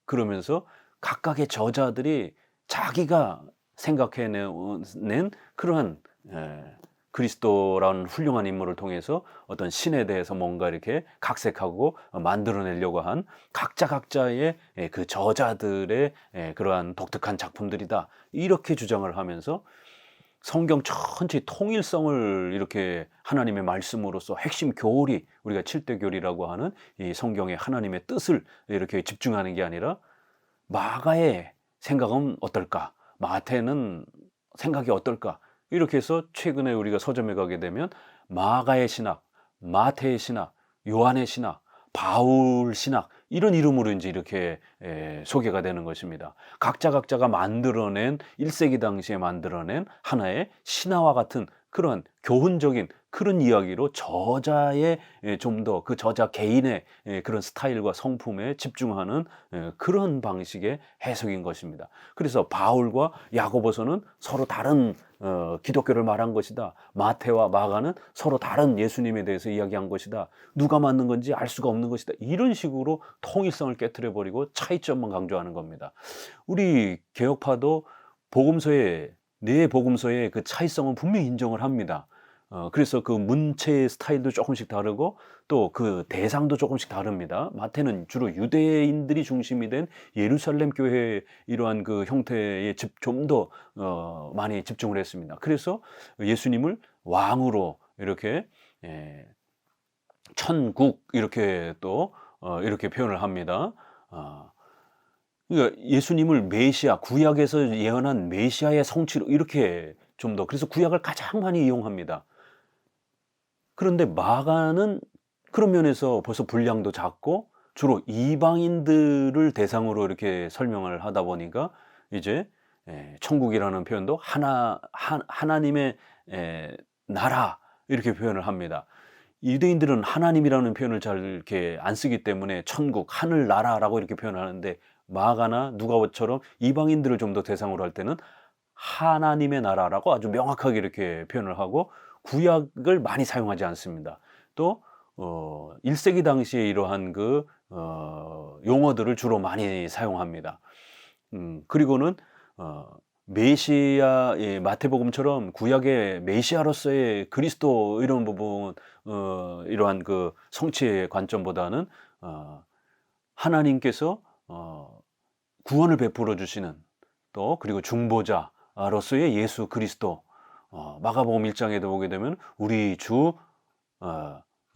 그러면서 각각의 저자들이 자기가 생각해낸 그러한 그리스도라는 훌륭한 인물을 통해서 어떤 신에 대해서 뭔가 이렇게 각색하고 만들어내려고 한 각자의 그 저자들의 그러한 독특한 작품들이다. 이렇게 주장을 하면서 성경 전체의 통일성을 이렇게 하나님의 말씀으로서 핵심 교리, 우리가 7대 교리라고 하는 이 성경의 하나님의 뜻을 이렇게 집중하는 게 아니라 마가의 생각은 어떨까? 마태는 생각이 어떨까? 이렇게 해서 최근에 우리가 서점에 가게 되면 마가의 신학, 마태의 신학, 요한의 신학, 바울 신학 이런 이름으로 이제 이렇게 소개가 되는 것입니다. 각자가 만들어낸 1세기 당시에 만들어낸 하나의 신화와 같은 그런 교훈적인 그런 이야기로 저자의 좀 더 그 저자 개인의 그런 스타일과 성품에 집중하는 그런 방식의 해석인 것입니다. 그래서 바울과 야고보서는 서로 다른 기독교를 말한 것이다. 마태와 마가는 서로 다른 예수님에 대해서 이야기한 것이다. 누가 맞는 건지 알 수가 없는 것이다. 이런 식으로 통일성을 깨트려 버리고 차이점만 강조하는 겁니다. 우리 개혁파도 복음서에 네 복음서의 그 차이성은 분명히 인정을 합니다. 그래서 그 문체의 스타일도 조금씩 다르고 또 그 대상도 조금씩 다릅니다. 마태는 주로 유대인들이 중심이 된 예루살렘 교회의 이러한 그 형태에 좀 더 많이 집중을 했습니다. 그래서 예수님을 왕으로 이렇게 천국 이렇게 또 이렇게 표현을 합니다. 그러니까 예수님을 메시아, 구약에서 예언한 메시아의 성취로 이렇게 좀 더 그래서 구약을 가장 많이 이용합니다. 그런데 마가는 그런 면에서 벌써 분량도 작고 주로 이방인들을 대상으로 이렇게 설명을 하다 보니까 이제 천국이라는 표현도 하나님의 나라 이렇게 표현을 합니다. 유대인들은 하나님이라는 표현을 잘 이렇게 안 쓰기 때문에 천국, 하늘나라라고 이렇게 표현하는데 마가나 누가처럼 이방인들을 좀 더 대상으로 할 때는 하나님의 나라라고 아주 명확하게 이렇게 표현을 하고 구약을 많이 사용하지 않습니다. 또 1세기 당시에 이러한 그 용어들을 주로 많이 사용합니다. 그리고는 메시아, 마태복음처럼 구약의 메시아로서의 그리스도 이런 부분, 이러한 그 성취의 관점보다는 하나님께서 구원을 베풀어 주시는 또 그리고 중보자로서의 예수 그리스도, 마가복음 1장에도 보게 되면 우리 주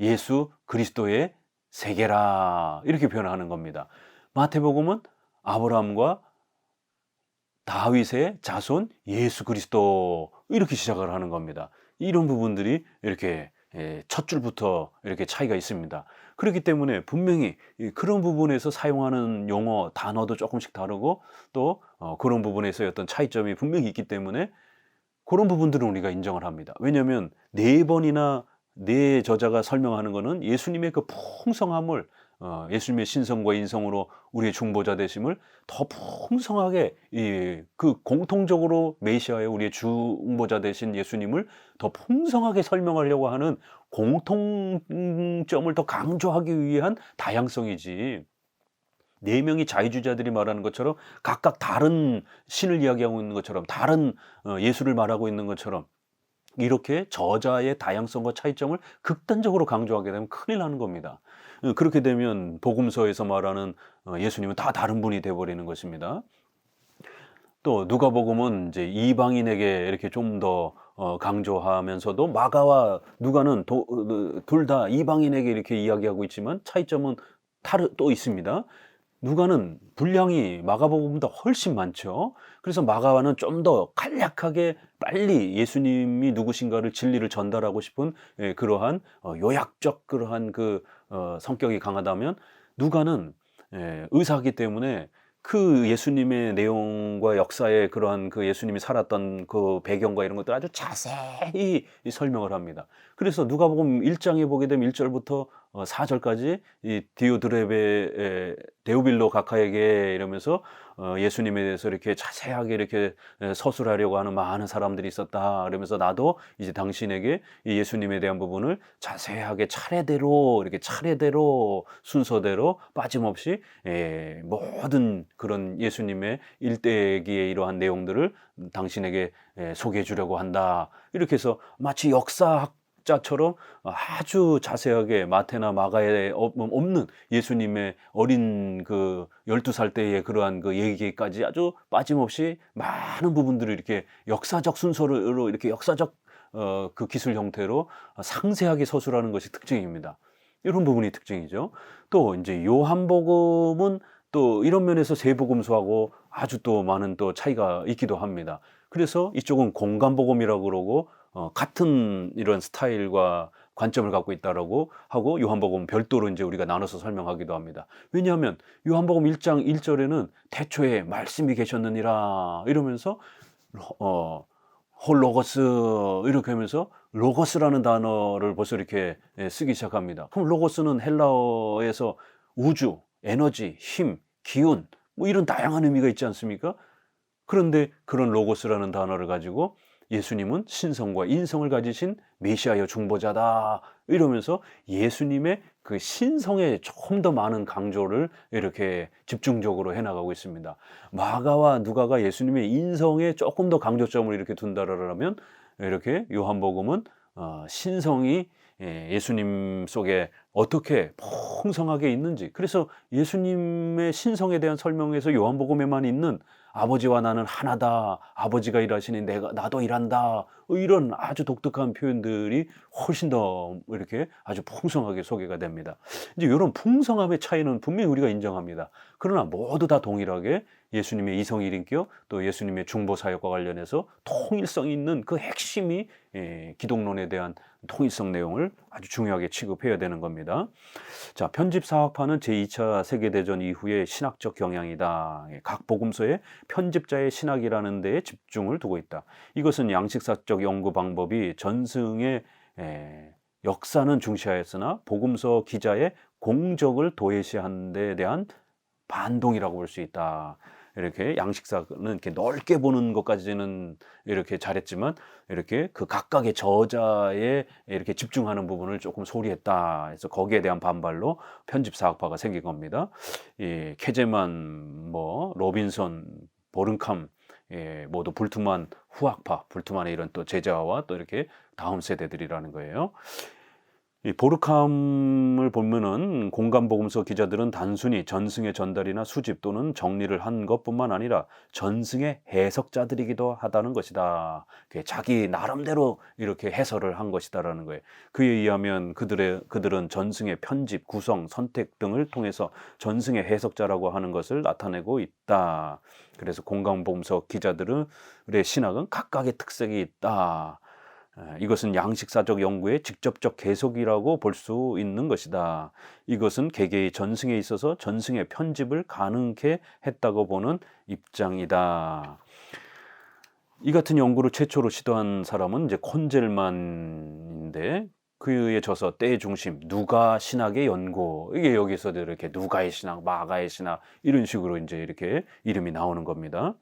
예수 그리스도의 세계라 이렇게 표현하는 겁니다. 마태복음은 아브라함과 다윗의 자손 예수 그리스도 이렇게 시작을 하는 겁니다. 이런 부분들이 이렇게 첫 줄부터 이렇게 차이가 있습니다. 그렇기 때문에 분명히 그런 부분에서 사용하는 용어, 단어도 조금씩 다르고 또 그런 부분에서의 어떤 차이점이 분명히 있기 때문에 그런 부분들은 우리가 인정을 합니다. 왜냐하면 4번이나 네 저자가 설명하는 것은 예수님의 그 풍성함을 예수님의 신성과 인성으로 우리의 중보자 되심을 더 풍성하게 그 공통적으로 메시아의 우리의 중보자 되신 예수님을 더 풍성하게 설명하려고 하는 공통점을 더 강조하기 위한 다양성이지 4명이 자유주의자들이 말하는 것처럼 각각 다른 신을 이야기하고 있는 것처럼 다른 예수를 말하고 있는 것처럼 이렇게 저자의 다양성과 차이점을 극단적으로 강조하게 되면 큰일 나는 겁니다. 그렇게 되면 복음서에서 말하는 예수님은 다 다른 분이 되어버리는 것입니다. 또 누가복음은 이제 이방인에게 이렇게 좀 더 강조하면서도 마가와 누가는 둘 다 이방인에게 이렇게 이야기하고 있지만 차이점은 또 있습니다. 누가는 분량이 마가복음보다 훨씬 많죠. 그래서 마가와는 좀 더 간략하게 빨리 예수님이 누구신가를 진리를 전달하고 싶은 그러한 요약적 그러한 그 성격이 강하다면 누가는 의사이기 때문에 그 예수님의 내용과 역사의 그러한 그 예수님이 살았던 그 배경과 이런 것들 아주 자세히 설명을 합니다. 그래서 누가복음 1장에 보게 되면 1절부터 4절까지 이 데오빌로 각하에게 이러면서 예수님에 대해서 이렇게 자세하게 이렇게 서술하려고 하는 많은 사람들이 있었다. 그러면서 나도 이제 당신에게 이 예수님에 대한 부분을 자세하게 차례대로 이렇게 차례대로 순서대로 빠짐없이 모든 그런 예수님의 일대기의 이러한 내용들을 당신에게 소개해 주려고 한다. 이렇게 해서 마치 역사학자처럼 아주 자세하게 마태나 마가에 없는 예수님의 어린 그 12살 때의 그러한 그 얘기까지 아주 빠짐없이 많은 부분들을 이렇게 역사적 순서로 이렇게 역사적 그 기술 형태로 상세하게 서술하는 것이 특징입니다. 이런 부분이 특징이죠. 또 이제 요한복음은 또 이런 면에서 세복음서하고 아주 또 많은 또 차이가 있기도 합니다. 그래서 이쪽은 공간복음이라고 그러고 같은 이런 스타일과 관점을 갖고 있다라고 하고 요한복음 별도로 이제 우리가 나눠서 설명하기도 합니다. 왜냐하면 요한복음 1장 1절에는 태초에 말씀이 계셨느니라 이러면서 홀로거스 이렇게 하면서 로거스라는 단어를 벌써 이렇게 쓰기 시작합니다. 그럼 로거스는 헬라어에서 우주, 에너지, 힘, 기운 뭐 이런 다양한 의미가 있지 않습니까? 그런데 그런 로고스라는 단어를 가지고 예수님은 신성과 인성을 가지신 메시아여 중보자다 이러면서 예수님의 그 신성에 조금 더 많은 강조를 이렇게 집중적으로 해나가고 있습니다. 마가와 누가가 예수님의 인성에 조금 더 강조점을 이렇게 둔다라면 이렇게 요한복음은 신성이 예수님 속에 어떻게 풍성하게 있는지, 그래서 예수님의 신성에 대한 설명에서 요한복음에만 있는 아버지와 나는 하나다, 아버지가 일하시니 나도 일한다, 이런 아주 독특한 표현들이 훨씬 더 이렇게 아주 풍성하게 소개가 됩니다. 이제 이런 풍성함의 차이는 분명히 우리가 인정합니다. 그러나 모두 다 동일하게 예수님의 이성일인격 또 예수님의 중보 사역과 관련해서 통일성 있는 그 핵심이 기독론에 대한 통일성 내용을 아주 중요하게 취급해야 되는 겁니다. 자, 편집사학파는 제2차 세계대전 이후의 신학적 경향이다. 각 복음서의 편집자의 신학이라는 데에 집중을 두고 있다. 이것은 양식사적 연구 방법이 전승의 역사는 중시하였으나 복음서 기자의 공적을 도외시한 데 대한 반동이라고 볼 수 있다. 이렇게 양식사는 이렇게 넓게 보는 것까지는 이렇게 잘했지만 이렇게 그 각각의 저자에 이렇게 집중하는 부분을 조금 소리했다. 그래서 거기에 대한 반발로 편집사학파가 생긴 겁니다. 이 케제만, 로빈son, 보른캄, 모두 불트만 후학파, 불트만의 이런 또 제자와 또 이렇게 다음 세대들이라는 거예요. 이 보르캄을 보면은 공간복음서 기자들은 단순히 전승의 전달이나 수집 또는 정리를 한 것뿐만 아니라 전승의 해석자들이기도 하다는 것이다. 자기 나름대로 이렇게 해설을 한 것이다라는 거예요. 그에 의하면 그들은 전승의 편집, 구성, 선택 등을 통해서 전승의 해석자라고 하는 것을 나타내고 있다. 그래서 공간복음서 기자들의 신학은 각각의 특색이 있다. 이것은 양식사적 연구의 직접적 계속이라고 볼 수 있는 것이다. 이것은 개개의 전승에 있어서 전승의 편집을 가능케 했다고 보는 입장이다. 이 같은 연구를 최초로 시도한 사람은 이제 콘젤만인데 그의 저서 때의 중심, 누가 신학의 연구, 이게 여기서도 이렇게 누가의 신학, 마가의 신학 이런 식으로 이제 이렇게 이름이 나오는 겁니다.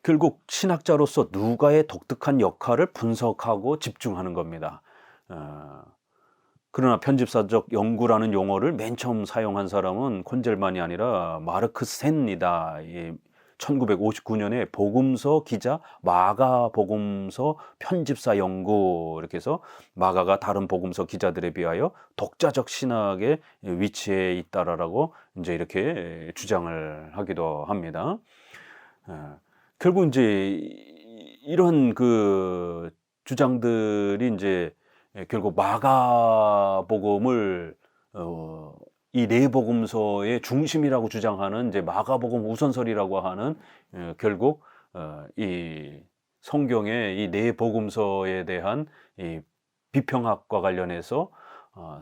결국 신학자로서 누가의 독특한 역할을 분석하고 집중하는 겁니다. 그러나 편집사적 연구라는 용어를 맨 처음 사용한 사람은 콘젤만이 아니라 마르크 센이다. 1959년에 복음서 기자 마가 복음서 편집사 연구, 이렇게 해서 마가가 다른 복음서 기자들에 비하여 독자적 신학의 위치에 있다라고 이제 이렇게 주장을 하기도 합니다. 결국 이제 이런 그 주장들이 이제 결국 마가복음을 이 네 복음서의 중심이라고 주장하는 이제 마가복음 우선설이라고 하는 결국 이 성경의 이 네 복음서에 대한 이 비평학과 관련해서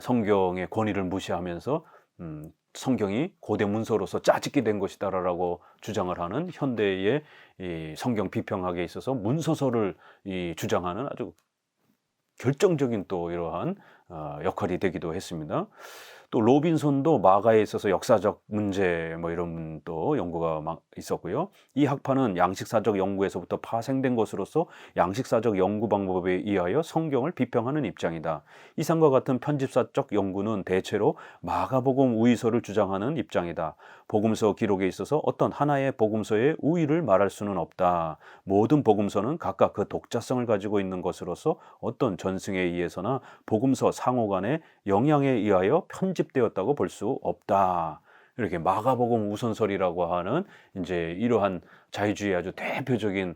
성경의 권위를 무시하면서 성경이 고대 문서로서 짜집게 된 것이다라고 주장을 하는 현대의 이 성경 비평학에 있어서 문서설을 주장하는 아주 결정적인 또 이러한 역할이 되기도 했습니다. 또 로빈손도 마가에 있어서 역사적 문제 뭐 이런 또 연구가 막 있었고요. 이 학파는 양식사적 연구에서부터 파생된 것으로서 양식사적 연구 방법에 의하여 성경을 비평하는 입장이다. 이상과 같은 편집사적 연구는 대체로 마가복음 우위서를 주장하는 입장이다. 복음서 기록에 있어서 어떤 하나의 복음서의 우위를 말할 수는 없다. 모든 복음서는 각각 그 독자성을 가지고 있는 것으로서 어떤 전승에 의해서나 복음서 상호 간의 영향에 의하여 편집되었다고 볼 수 없다. 이렇게 마가복음 우선설이라고 하는 이제 이러한 자유주의의 아주 대표적인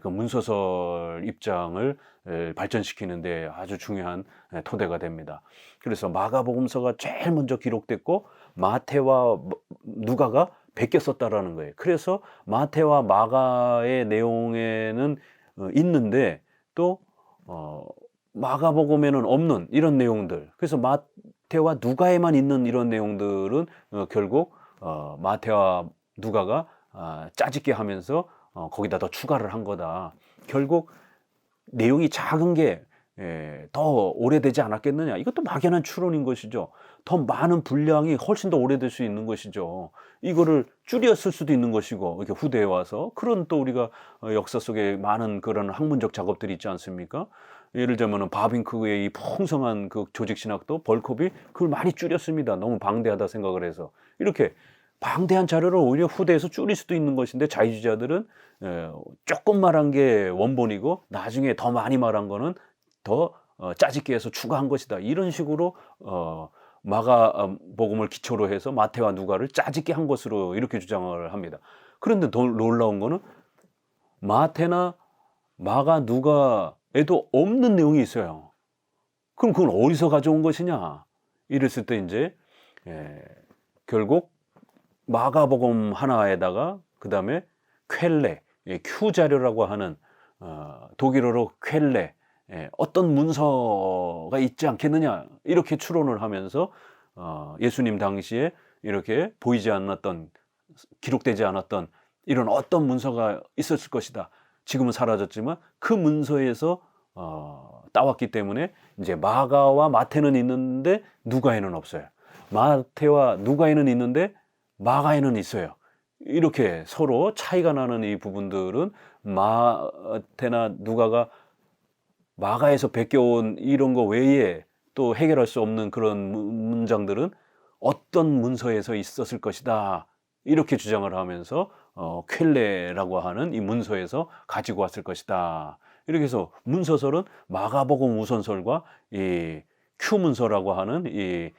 그 문서설 입장을 발전시키는데 아주 중요한 토대가 됩니다. 그래서 마가복음서가 제일 먼저 기록됐고 마태와 누가가 베껴 썼다라는 거예요. 그래서 마태와 마가의 내용에는 있는데 또 마가복음에는 없는 이런 내용들. 그래서 마태와 누가에만 있는 이런 내용들은 결국 마태와 누가가 짜집게 하면서 거기다 더 추가를 한 거다. 결국 내용이 작은 게 더 오래되지 않았겠느냐. 이것도 막연한 추론인 것이죠. 더 많은 분량이 훨씬 더 오래될 수 있는 것이죠. 이거를 줄였을 수도 있는 것이고 이렇게 후대에 와서 그런 또 우리가 역사 속에 많은 그런 학문적 작업들이 있지 않습니까? 예를 들면은 바빙크의 이 풍성한 그 조직신학도 벌컵이 그걸 많이 줄였습니다. 너무 방대하다 생각을 해서. 이렇게 방대한 자료를 오히려 후대에서 줄일 수도 있는 것인데 자유주의자들은 조금 말한 게 원본이고 나중에 더 많이 말한 거는 더 짜집게 해서 추가한 것이다. 이런 식으로 마가복음을 기초로 해서 마태와 누가를 짜집게 한 것으로 이렇게 주장을 합니다. 그런데 더 놀라운 거는 마태나 마가 누가에도 없는 내용이 있어요. 그럼 그건 어디서 가져온 것이냐? 이랬을 때 이제 결국 마가복음 하나에다가 그 다음에 ���레, 큐 자료라고 하는 독일어로 ���레, 어떤 문서가 있지 않겠느냐 이렇게 추론을 하면서 예수님 당시에 이렇게 보이지 않았던 기록되지 않았던 이런 어떤 문서가 있었을 것이다. 지금은 사라졌지만 그 문서에서 따왔기 때문에 이제 마가와 마태는 있는데 누가에는 없어요. 마태와 누가에는 있는데 마가에는 있어요. 이렇게 서로 차이가 나는 이 부분들은 마태나 누가가 마가에서 베껴온 이런 거 외에 또 해결할 수 없는 그런 문장들은 어떤 문서에서 있었을 것이다. 이렇게 주장을 하면서 ���레라고 하는 이 문서에서 가지고 왔을 것이다. 이렇게 해서 문서설은 마가복음 우선설과 이 큐문서라고 하는 이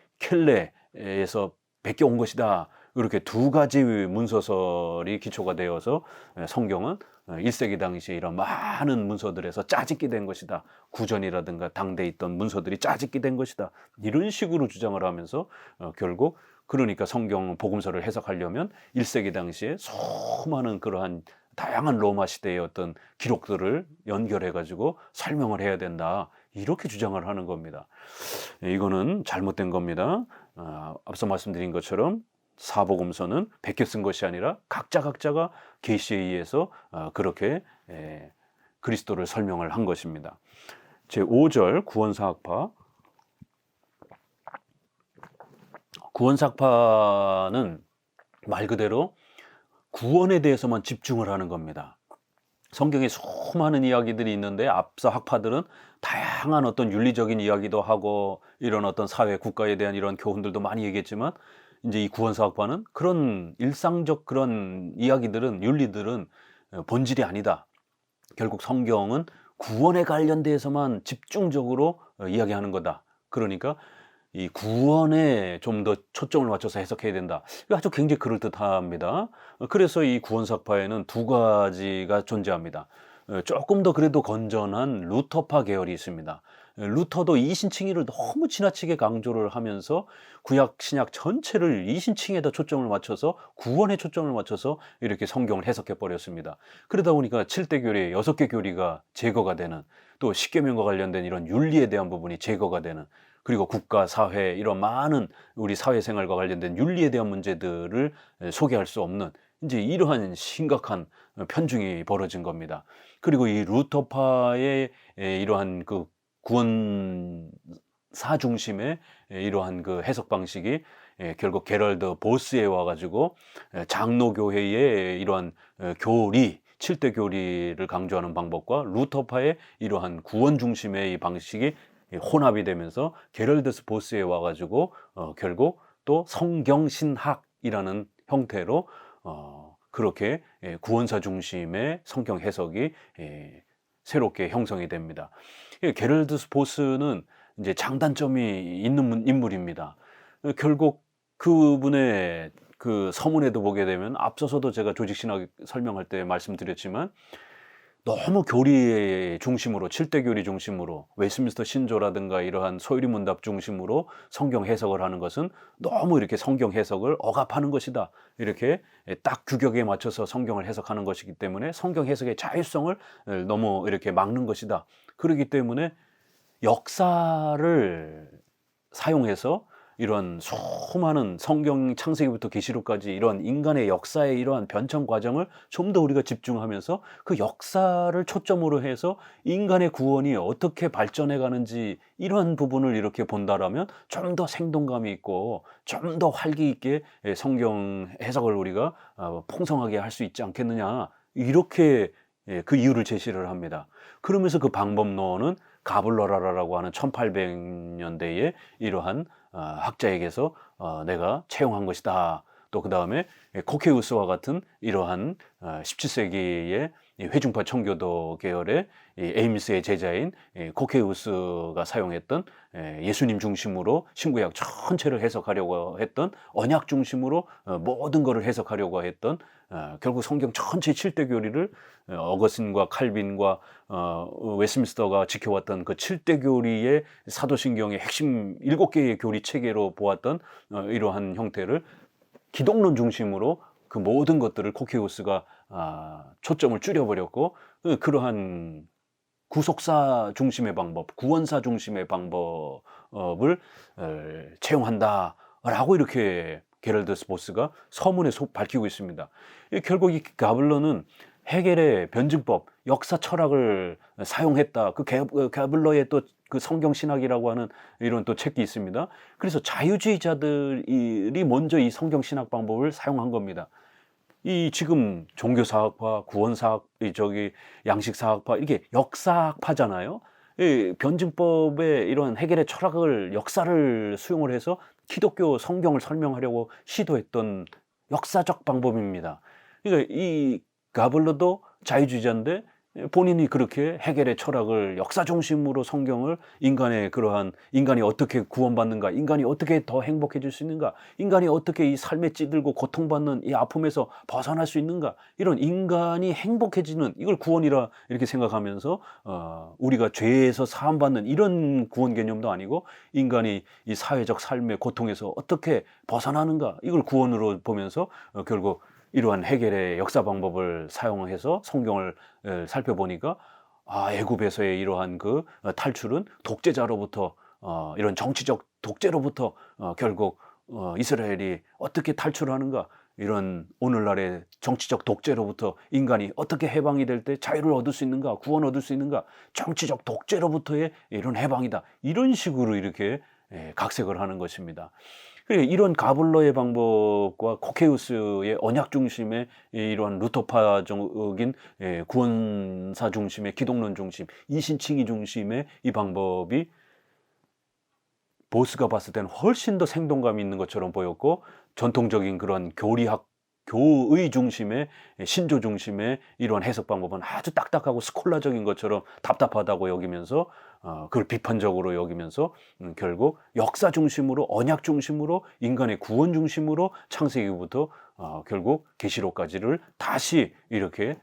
���레에서 베껴온 것이다. 이렇게 두 가지 문서설이 기초가 되어서 성경은 1세기 당시에 이런 많은 문서들에서 짜집기 된 것이다. 구전이라든가 당대에 있던 문서들이 짜집기 된 것이다. 이런 식으로 주장을 하면서 결국 그러니까 성경 복음서를 해석하려면 1세기 당시에 수많은 그러한 다양한 로마 시대의 어떤 기록들을 연결해 가지고 설명을 해야 된다. 이렇게 주장을 하는 겁니다. 이거는 잘못된 겁니다. 앞서 말씀드린 것처럼 사복음서는 베껴 쓴 것이 아니라 각자가 계시에 의해서 그렇게 그리스도를 설명을 한 것입니다. 제5절 구원사학파. 구원사학파는 말 그대로 구원에 대해서만 집중을 하는 겁니다. 성경에 수많은 이야기들이 있는데 앞서 학파들은 다양한 어떤 윤리적인 이야기도 하고 이런 어떤 사회 국가에 대한 이런 교훈들도 많이 얘기했지만 이제 이 구원사학파는 그런 일상적 그런 이야기들은 윤리들은 본질이 아니다. 결국 성경은 구원에 관련돼서만 집중적으로 이야기하는 거다. 그러니까 이 구원에 좀 더 초점을 맞춰서 해석해야 된다. 이거 아주 굉장히 그럴듯합니다. 그래서 이 구원사학파에는 두 가지가 존재합니다. 조금 더 그래도 건전한 루터파 계열이 있습니다. 루터도 이신칭의를 너무 지나치게 강조를 하면서 구약 신약 전체를 이신칭에다 초점을 맞춰서 구원에 초점을 맞춰서 이렇게 성경을 해석해 버렸습니다. 그러다 보니까 7대 교리 6개 교리가 제거가 되는, 또 십계명과 관련된 이런 윤리에 대한 부분이 제거가 되는, 그리고 국가, 사회 이런 많은 우리 사회생활과 관련된 윤리에 대한 문제들을 소개할 수 없는 이제 이러한 심각한 편중이 벌어진 겁니다. 그리고 이 루터파의 이러한 그 구원 구원사 중심의 이러한 그 해석 방식이 결국 게럴드 보스에 와가지고 장로교회의 이러한 교리, 7대 교리를 강조하는 방법과 루터파의 이러한 구원 중심의 이 방식이 혼합이 되면서 게럴드 보스에 와가지고 결국 또 성경신학이라는 형태로 그렇게 구원사 중심의 성경 해석이 새롭게 형성이 됩니다. 게럴드 보스는 이제 장단점이 있는 인물입니다. 결국 그분의 그 서문에도 보게 되면 앞서서도 제가 조직신학 설명할 때 말씀드렸지만 너무 교리 중심으로 7대 교리 중심으로 웨스트민스터 신조라든가 이러한 소유리 문답 중심으로 성경 해석을 하는 것은 너무 이렇게 성경 해석을 억압하는 것이다. 이렇게 딱 규격에 맞춰서 성경을 해석하는 것이기 때문에 성경 해석의 자율성을 너무 이렇게 막는 것이다. 그렇기 때문에 역사를 사용해서 이런 수많은 성경 창세기부터 계시록까지 이런 인간의 역사의 이러한 변천 과정을 좀 더 우리가 집중하면서 그 역사를 초점으로 해서 인간의 구원이 어떻게 발전해 가는지 이러한 부분을 이렇게 본다라면 좀 더 생동감이 있고 좀 더 활기 있게 성경 해석을 우리가 풍성하게 할 수 있지 않겠느냐, 이렇게 그 이유를 제시를 합니다. 그러면서 그 방법론은 가블러라라고 하는 1800년대에 이러한 학자에게서 내가 채용한 것이다. 또 그 다음에 코케우스와 같은 이러한 17세기의 회중파 청교도 계열의 에임스의 제자인 코케우스가 사용했던 예수님 중심으로 신구약 전체를 해석하려고 했던 언약 중심으로 모든 것을 해석하려고 했던 결국 성경 전체 7대 교리를 어거스틴과 칼빈과 웨스민스터가 지켜왔던 그 7대 교리의 사도신경의 핵심 7개의 교리 체계로 보았던 이러한 형태를 기독론 중심으로 그 모든 것들을 코케우스가 초점을 줄여버렸고 그러한 구속사 중심의 방법, 구원사 중심의 방법을 채용한다라고 이렇게 게럴드 보스가 서문에 밝히고 있습니다. 결국 이 가블러는 헤겔의 변증법, 역사 철학을 사용했다. 그 가블러의 또 그 성경 신학이라고 하는 이런 또 책이 있습니다. 그래서 자유주의자들이 먼저 이 성경 신학 방법을 사용한 겁니다. 이 지금 종교사학파, 구원사학, 양식사학파, 이게 역사학파잖아요. 이 변증법의 이런 헤겔의 철학을, 역사를 수용을 해서 기독교 성경을 설명하려고 시도했던 역사적 방법입니다. 그러니까 이 가블러도 자유주의자인데 본인이 그렇게 헤겔의 철학을 역사 중심으로 성경을 인간의 그러한 인간이 어떻게 구원받는가, 인간이 어떻게 더 행복해질 수 있는가, 인간이 어떻게 이 삶에 찌들고 고통받는 이 아픔에서 벗어날 수 있는가, 이런 인간이 행복해지는 이걸 구원이라 이렇게 생각하면서 우리가 죄에서 사함받는 이런 구원 개념도 아니고 인간이 이 사회적 삶의 고통에서 어떻게 벗어나는가, 이걸 구원으로 보면서 결국 이러한 헤겔의 역사 방법을 사용해서 성경을 살펴보니까 애굽에서의 이러한 그 탈출은 독재자로부터 이런 정치적 독재로부터 결국 이스라엘이 어떻게 탈출하는가, 이런 오늘날의 정치적 독재로부터 인간이 어떻게 해방이 될 때 자유를 얻을 수 있는가, 구원 얻을 수 있는가, 정치적 독재로부터의 이런 해방이다, 이런 식으로 이렇게 각색을 하는 것입니다. 이런 가블러의 방법과 코케우스의 언약 중심의 이러한 루터파적인 구원사 중심의 기독론 중심, 이신칭의 중심의 이 방법이 보스가 봤을 때는 훨씬 더 생동감이 있는 것처럼 보였고, 전통적인 그런 교의 중심의, 신조 중심의 이러한 해석 방법은 아주 딱딱하고 스콜라적인 것처럼 답답하다고 여기면서 그걸 비판적으로 여기면서 결국 역사 중심으로, 언약 중심으로, 인간의 구원 중심으로 창세기부터 결국 계시록까지를 다시 이렇게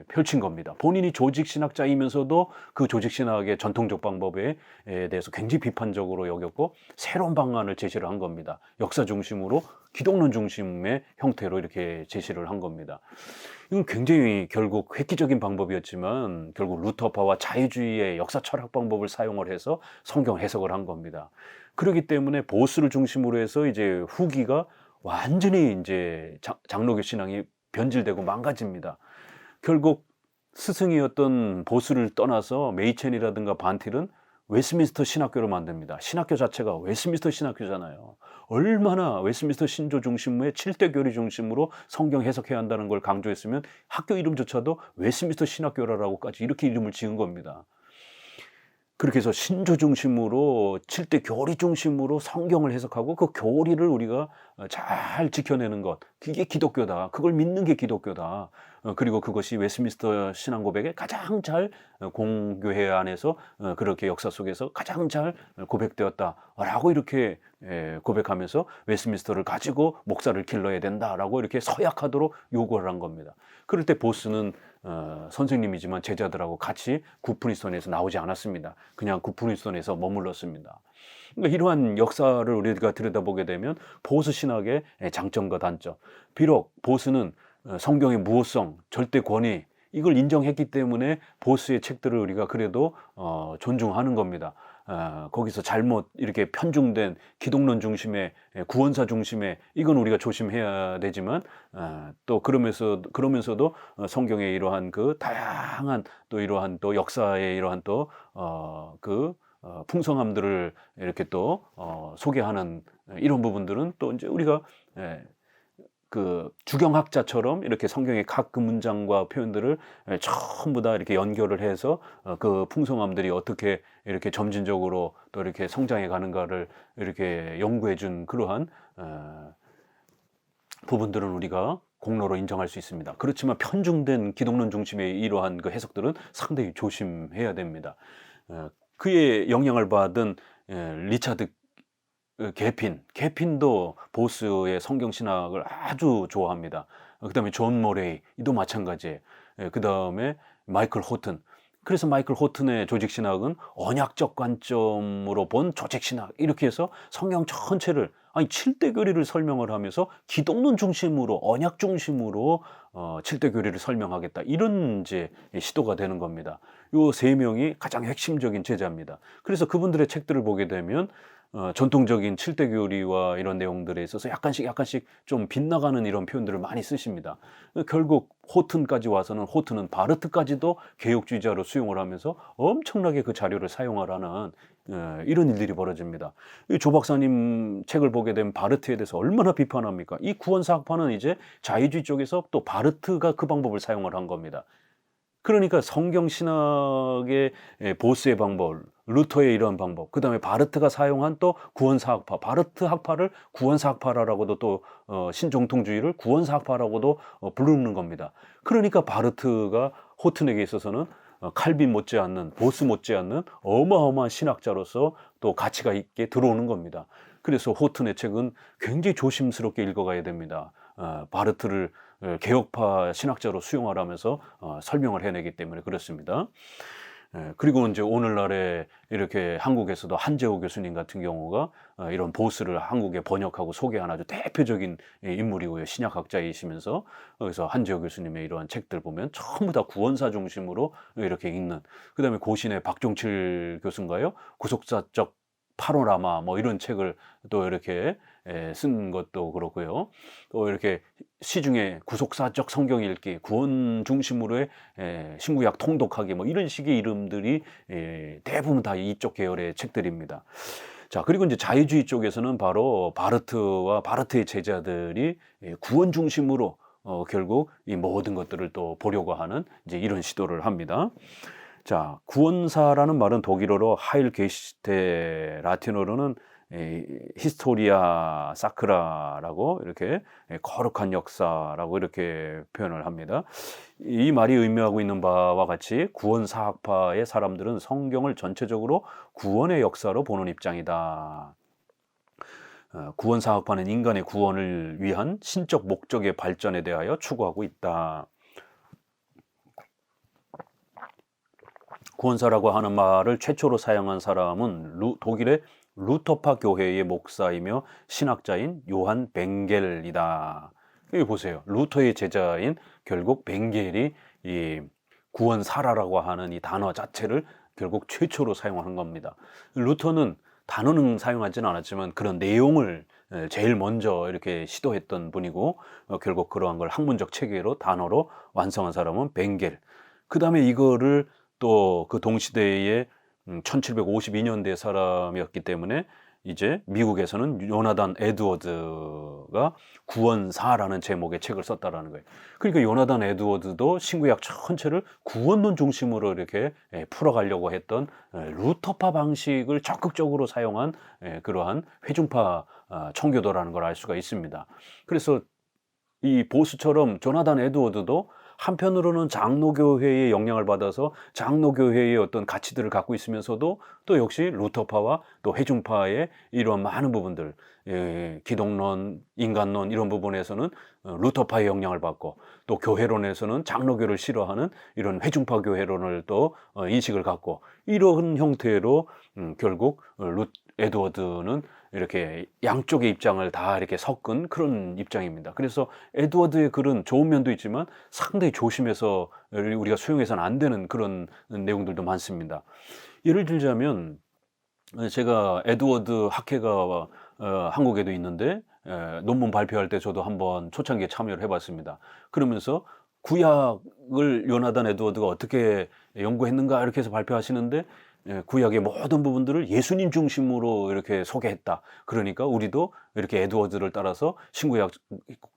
펼친 겁니다. 본인이 조직신학자이면서도 그 조직신학의 전통적 방법에 대해서 굉장히 비판적으로 여겼고 새로운 방안을 제시를 한 겁니다. 역사 중심으로 기독론 중심의 형태로 이렇게 제시를 한 겁니다. 이건 굉장히 결국 획기적인 방법이었지만 결국 루터파와 자유주의의 역사 철학 방법을 사용을 해서 성경 해석을 한 겁니다. 그렇기 때문에 보스를 중심으로 해서 이제 후기가 완전히 이제 장로교 신앙이 변질되고 망가집니다. 결국 스승이었던 보스를 떠나서 메이첸이라든가 반틸은 웨스민스터 신학교를 만듭니다. 신학교 자체가 웨스민스터 신학교잖아요. 얼마나 웨스민스터 신조 중심의 7대 교리 중심으로 성경 해석해야 한다는 걸 강조했으면 학교 이름조차도 웨스민스터 신학교라고까지 이렇게 이름을 지은 겁니다. 그렇게 해서 신조 중심으로 7대 교리 중심으로 성경을 해석하고 그 교리를 우리가 잘 지켜내는 것, 그게 기독교다. 그걸 믿는 게 기독교다. 그리고 그것이 웨스민스터 신앙 고백에 가장 잘 공교회 안에서 그렇게 역사 속에서 가장 잘 고백되었다라고 이렇게 고백하면서 웨스민스터를 가지고 목사를 길러야 된다라고 이렇게 서약하도록 요구를 한 겁니다. 그럴 때 보스는 선생님이지만 제자들하고 같이 굿프린스턴에서 나오지 않았습니다. 그냥 굿프린스턴에서 머물렀습니다. 그러니까 이러한 역사를 우리가 들여다보게 되면 보스 신학의 장점과 단점. 비록 보스는 성경의 무호성, 절대 권위 이걸 인정했기 때문에 보스의 책들을 우리가 그래도 존중하는 겁니다. 거기서 잘못 이렇게 편중된 기독론 중심의 구원사 중심의 이건 우리가 조심해야 되지만 또 그러면서도 성경의 이러한 그 다양한 또 이러한 또 역사의 이러한 또 풍성함들을 이렇게 또 소개하는 이런 부분들은 또 이제 우리가 그 주경학자처럼 이렇게 성경의 각 그 문장과 표현들을 전부 다 이렇게 연결을 해서 그 풍성함들이 어떻게 이렇게 점진적으로 또 이렇게 성장해 가는가를 이렇게 연구해 준 그러한 부분들은 우리가 공로로 인정할 수 있습니다. 그렇지만 편중된 기독론 중심의 이러한 그 해석들은 상당히 조심해야 됩니다. 그의 영향을 받은 리차드 개핀도 보스의 성경 신학을 아주 좋아합니다. 그 다음에 존 모레이 이도 마찬가지예요. 그 다음에 마이클 호튼. 그래서 마이클 호튼의 조직 신학은 언약적 관점으로 본 조직 신학 이렇게 해서 성경 전체를 7대 교리를 설명을 하면서 기독론 중심으로 언약 중심으로 7대 교리를 설명하겠다 이런 이제 시도가 되는 겁니다. 요 세 명이 가장 핵심적인 제자입니다. 그래서 그분들의 책들을 보게 되면 전통적인 7대 교리와 이런 내용들에 있어서 약간씩 좀 빗나가는 이런 표현들을 많이 쓰십니다. 결국 호튼까지 와서는 호튼은 바르트까지도 개혁주의자로 수용을 하면서 엄청나게 그 자료를 사용하라는 이런 일들이 벌어집니다. 조 박사님 책을 보게 되면 바르트에 대해서 얼마나 비판합니까? 이 구원사학파는 이제 자유주의 쪽에서 또 바르트가 그 방법을 사용을 한 겁니다. 그러니까 성경 신학의 보스의 방법, 루터의 이런 방법, 그 다음에 바르트가 사용한 또 구원사학파, 바르트 학파를 구원사학파라고도 또 신정통주의를 구원사학파라고도 부르는 겁니다. 그러니까 바르트가 호튼에게 있어서는 칼빈 못지않는, 보스 못지않는 어마어마한 신학자로서 또 가치가 있게 들어오는 겁니다. 그래서 호튼의 책은 굉장히 조심스럽게 읽어가야 됩니다. 바르트를 개혁파 신학자로 수용하라면서 설명을 해내기 때문에 그렇습니다. 그리고 이제 오늘날에 이렇게 한국에서도 한재호 교수님 같은 경우가 이런 보스를 한국에 번역하고 소개한 아주 대표적인 인물이고요. 신약학자이시면서 그래서 한재호 교수님의 이러한 책들 보면 전부 다 구원사 중심으로 이렇게 읽는. 그다음에 고신의 박종칠 교수인가요? 구속사적 파노라마 뭐 이런 책을 또 이렇게 쓴 것도 그렇고요. 또 이렇게 시중에 구속사적 성경 읽기, 구원 중심으로의 신구약 통독하기 뭐 이런 식의 이름들이 대부분 다 이쪽 계열의 책들입니다. 자, 그리고 이제 자유주의 쪽에서는 바로 바르트와 바르트의 제자들이 구원 중심으로 결국 이 모든 것들을 또 보려고 하는 이제 이런 시도를 합니다. 자, 구원사라는 말은 독일어로 하일 게시테, 라틴어로는 히스토리아 사크라라고 이렇게 거룩한 역사라고 이렇게 표현을 합니다. 이 말이 의미하고 있는 바와 같이 구원사학파의 사람들은 성경을 전체적으로 구원의 역사로 보는 입장이다. 구원사학파는 인간의 구원을 위한 신적 목적의 발전에 대하여 추구하고 있다. 구원사라고 하는 말을 최초로 사용한 사람은 독일의 루터파 교회의 목사이며 신학자인 요한 벵겔이다. 여기 보세요. 루터의 제자인 결국 벵겔이 이 구원사라라고 하는 이 단어 자체를 결국 최초로 사용한 겁니다. 루터는 단어는 사용하지는 않았지만 그런 내용을 제일 먼저 이렇게 시도했던 분이고 결국 그러한 걸 학문적 체계로 단어로 완성한 사람은 벵겔. 그 다음에 이거를 또 그 동시대에 1752년대 사람이었기 때문에 이제 미국에서는 요나단 에드워드가 구원사라는 제목의 책을 썼다라는 거예요. 그러니까 요나단 에드워드도 신구약 전체를 구원론 중심으로 이렇게 풀어가려고 했던 루터파 방식을 적극적으로 사용한 그러한 회중파 청교도라는 걸 알 수가 있습니다. 그래서 이 보수처럼 조나단 에드워드도 한편으로는 장로교회의 영향을 받아서 장로교회의 어떤 가치들을 갖고 있으면서도 또 역시 루터파와 또 회중파의 이런 많은 부분들, 기독론, 인간론 이런 부분에서는 루터파의 영향을 받고, 또 교회론에서는 장로교를 싫어하는 이런 회중파 교회론을 또 인식을 갖고, 이런 형태로 결국 에드워드는 이렇게 양쪽의 입장을 다 이렇게 섞은 그런 입장입니다. 그래서 에드워드의 글은 좋은 면도 있지만 상당히 조심해서 우리가 수용해서는 안 되는 그런 내용들도 많습니다. 예를 들자면 제가 에드워드 학회가 한국에도 있는데 논문 발표할 때 저도 한번 초창기에 참여를 해봤습니다. 그러면서 구약을 요나단 에드워드가 어떻게 연구했는가 이렇게 해서 발표하시는데, 구약의 모든 부분들을 예수님 중심으로 이렇게 소개했다. 그러니까 우리도 이렇게 에드워드를 따라서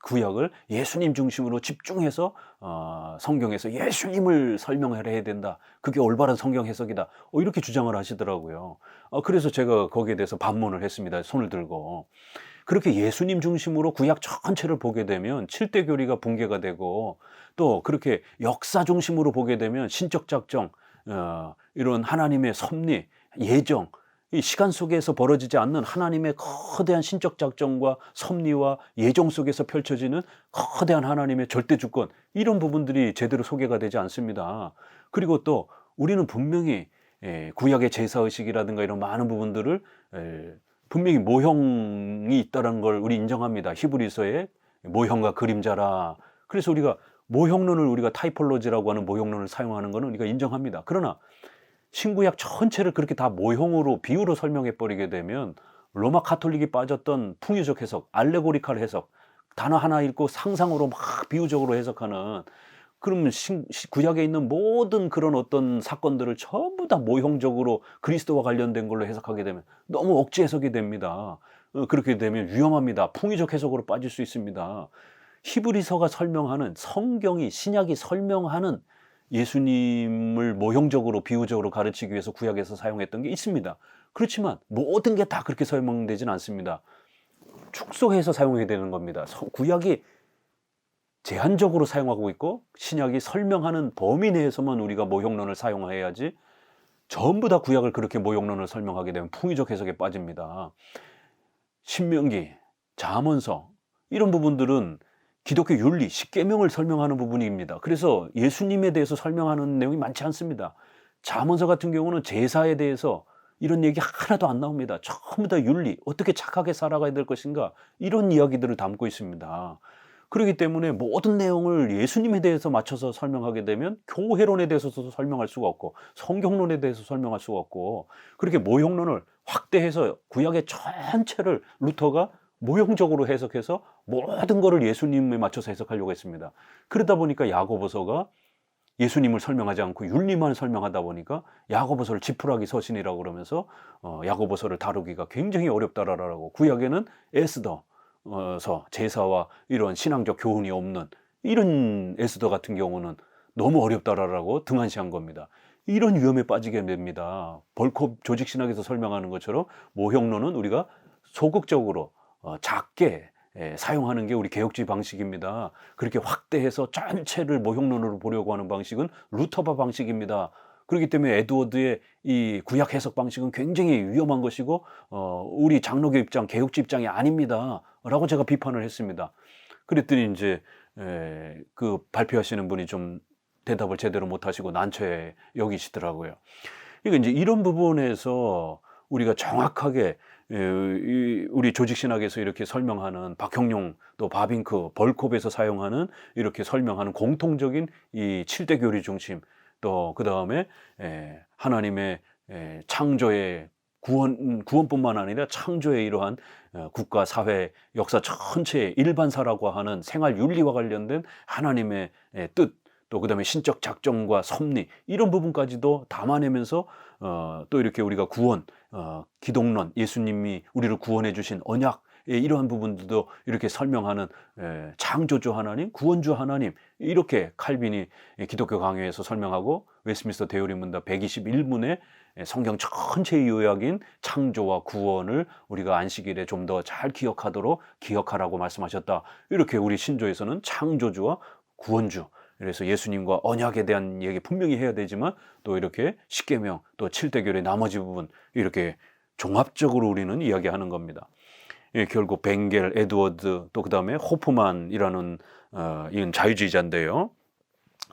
구약을 예수님 중심으로 집중해서 성경에서 예수님을 설명을 해야 된다. 그게 올바른 성경 해석이다. 이렇게 주장을 하시더라고요. 그래서 제가 거기에 대해서 반문을 했습니다. 손을 들고. 그렇게 예수님 중심으로 구약 전체를 보게 되면 7대 교리가 붕괴가 되고, 또 그렇게 역사 중심으로 보게 되면 신적 작정, 이런 하나님의 섭리, 예정, 이 시간 속에서 벌어지지 않는 하나님의 거대한 신적 작정과 섭리와 예정 속에서 펼쳐지는 거대한 하나님의 절대 주권, 이런 부분들이 제대로 소개가 되지 않습니다. 그리고 또 우리는 분명히 구약의 제사의식이라든가 이런 많은 부분들을 분명히 모형이 있다는 걸 우리 인정합니다. 히브리서에 모형과 그림자라. 그래서 우리가 모형론을, 우리가 타이폴로지라고 하는 모형론을 사용하는 것은 우리가 인정합니다. 그러나 신구약 전체를 그렇게 다 모형으로, 비유로 설명해 버리게 되면 로마 카톨릭이 빠졌던 풍유적 해석, 알레고리칼 해석, 단어 하나 읽고 상상으로 막 비유적으로 해석하는, 그러면 구약에 있는 모든 그런 어떤 사건들을 전부 다 모형적으로 그리스도와 관련된 걸로 해석하게 되면 너무 억지 해석이 됩니다. 그렇게 되면 위험합니다. 풍유적 해석으로 빠질 수 있습니다. 히브리서가 설명하는, 성경이, 신약이 설명하는 예수님을 모형적으로, 비유적으로 가르치기 위해서 구약에서 사용했던 게 있습니다. 그렇지만 모든 게 다 그렇게 설명되진 않습니다. 축소해서 사용해야 되는 겁니다. 구약이 제한적으로 사용하고 있고 신약이 설명하는 범위 내에서만 우리가 모형론을 사용해야지, 전부 다 구약을 그렇게 모형론을 설명하게 되면 풍유적 해석에 빠집니다. 신명기, 잠언서 이런 부분들은 기독교 윤리, 십계명을 설명하는 부분입니다. 그래서 예수님에 대해서 설명하는 내용이 많지 않습니다. 잠언서 같은 경우는 제사에 대해서 이런 얘기 하나도 안 나옵니다. 전부 다 윤리, 어떻게 착하게 살아가야 될 것인가, 이런 이야기들을 담고 있습니다. 그렇기 때문에 모든 내용을 예수님에 대해서 맞춰서 설명하게 되면 교회론에 대해서도 설명할 수가 없고 성경론에 대해서 설명할 수가 없고, 그렇게 모형론을 확대해서 구약의 전체를 루터가 모형적으로 해석해서 모든 것을 예수님에 맞춰서 해석하려고 했습니다. 그러다 보니까 야고보서가 예수님을 설명하지 않고 윤리만 설명하다 보니까 야고보서를 지푸라기 서신이라고 그러면서 야고보서를 다루기가 굉장히 어렵다라고, 구약에는 에스더서, 제사와 이런 신앙적 교훈이 없는 이런 에스더 같은 경우는 너무 어렵다라고 등한시한 겁니다. 이런 위험에 빠지게 됩니다. 벌콥 조직신학에서 설명하는 것처럼 모형론은 우리가 소극적으로 작게 사용하는 게 우리 개혁주의 방식입니다. 그렇게 확대해서 전체를 모형론으로 보려고 하는 방식은 루터파 방식입니다. 그렇기 때문에 에드워드의 이 구약 해석 방식은 굉장히 위험한 것이고 우리 장로교 입장, 개혁주의 입장이 아닙니다 라고 제가 비판을 했습니다. 그랬더니 이제 그 발표하시는 분이 좀 대답을 제대로 못하시고 난처해 여기시더라고요. 그러니까 이제 이런 부분에서 우리가 정확하게 우리 조직신학에서 이렇게 설명하는 박형룡, 또 바빙크, 벌콥에서 사용하는 이렇게 설명하는 공통적인 이 7대 교리 중심, 또 그 다음에 하나님의 창조의 구원뿐만 아니라 창조의 이러한 국가, 사회, 역사 전체의 일반사라고 하는 생활 윤리와 관련된 하나님의 뜻, 또 그다음에 신적 작정과 섭리 이런 부분까지도 담아내면서 또 이렇게 우리가 구원, 기독론, 예수님이 우리를 구원해 주신 언약 이러한 부분들도 이렇게 설명하는 창조주 하나님, 구원주 하나님 이렇게 칼빈이 기독교 강요에서 설명하고 웨스트민스터 대요리 문답 121문에 성경 전체의 요약인 창조와 구원을 우리가 안식일에 좀 더 잘 기억하도록 기억하라고 말씀하셨다. 이렇게 우리 신조에서는 창조주와 구원주, 그래서 예수님과 언약에 대한 얘기 분명히 해야 되지만 또 이렇게 십계명 또 칠대교의 나머지 부분 이렇게 종합적으로 우리는 이야기하는 겁니다. 결국 벵겔, 에드워드 또 그 다음에 호프만이라는 이건 자유주의자인데요.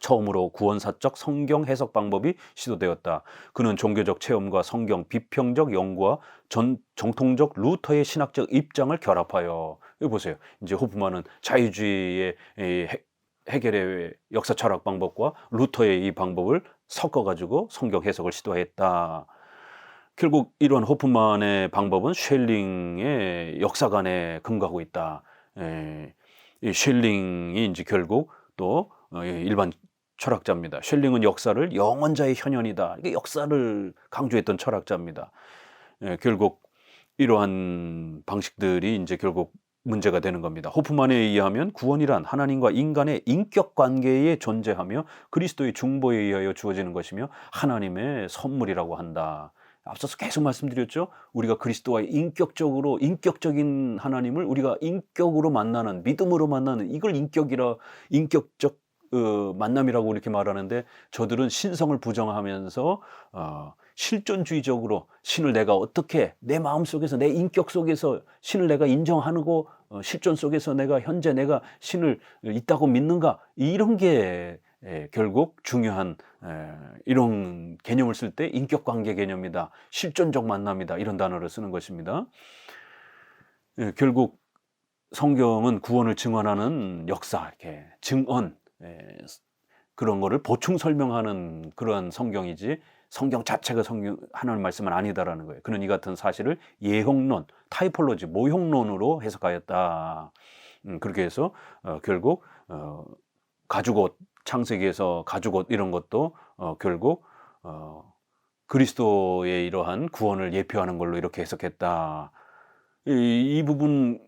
처음으로 구원사적 성경 해석 방법이 시도되었다. 그는 종교적 체험과 성경 비평적 연구와 정통적 루터의 신학적 입장을 결합하여, 여기 보세요. 이제 호프만은 자유주의의 해결의 역사 철학 방법과 루터의 이 방법을 섞어가지고 성경 해석을 시도했다. 결국 이러한 호프만의 방법은 쉘링의 역사관에 근거하고 있다. 이 쉘링이 이제 결국 또 일반 철학자입니다. 쉘링은 역사를 영원자의 현현이다. 이게 역사를 강조했던 철학자입니다. 결국 이러한 방식들이 이제 결국 문제가 되는 겁니다. 호프만에 의하면 구원이란 하나님과 인간의 인격 관계에 존재하며 그리스도의 중보에 의하여 주어지는 것이며 하나님의 선물이라고 한다. 앞서서 계속 말씀드렸죠. 우리가 그리스도와 인격적인 하나님을 우리가 인격으로 만나는, 믿음으로 만나는, 이걸 인격적 만남이라고 이렇게 말하는데, 저들은 신성을 부정하면서 실존주의적으로 신을 내가 어떻게 내 마음 속에서 내 인격 속에서 신을 내가 인정하고 실존 속에서 내가 신을 있다고 믿는가, 이런 게 결국 중요한 이런 개념을 쓸 때 인격관계 개념이다, 실존적 만남이다, 이런 단어를 쓰는 것입니다. 결국 성경은 구원을 증언하는 역사, 이렇게 증언, 그런 거를 보충 설명하는 그러한 성경이지 성경 자체가 성경 하나님 말씀은 아니다라는 거예요. 그는 이 같은 사실을 예형론, 타이폴로지, 모형론으로 해석하였다. 그렇게 해서 결국 가죽옷, 창세기에서 가죽옷 이런 것도 결국 그리스도의 이러한 구원을 예표하는 걸로 이렇게 해석했다. 이 부분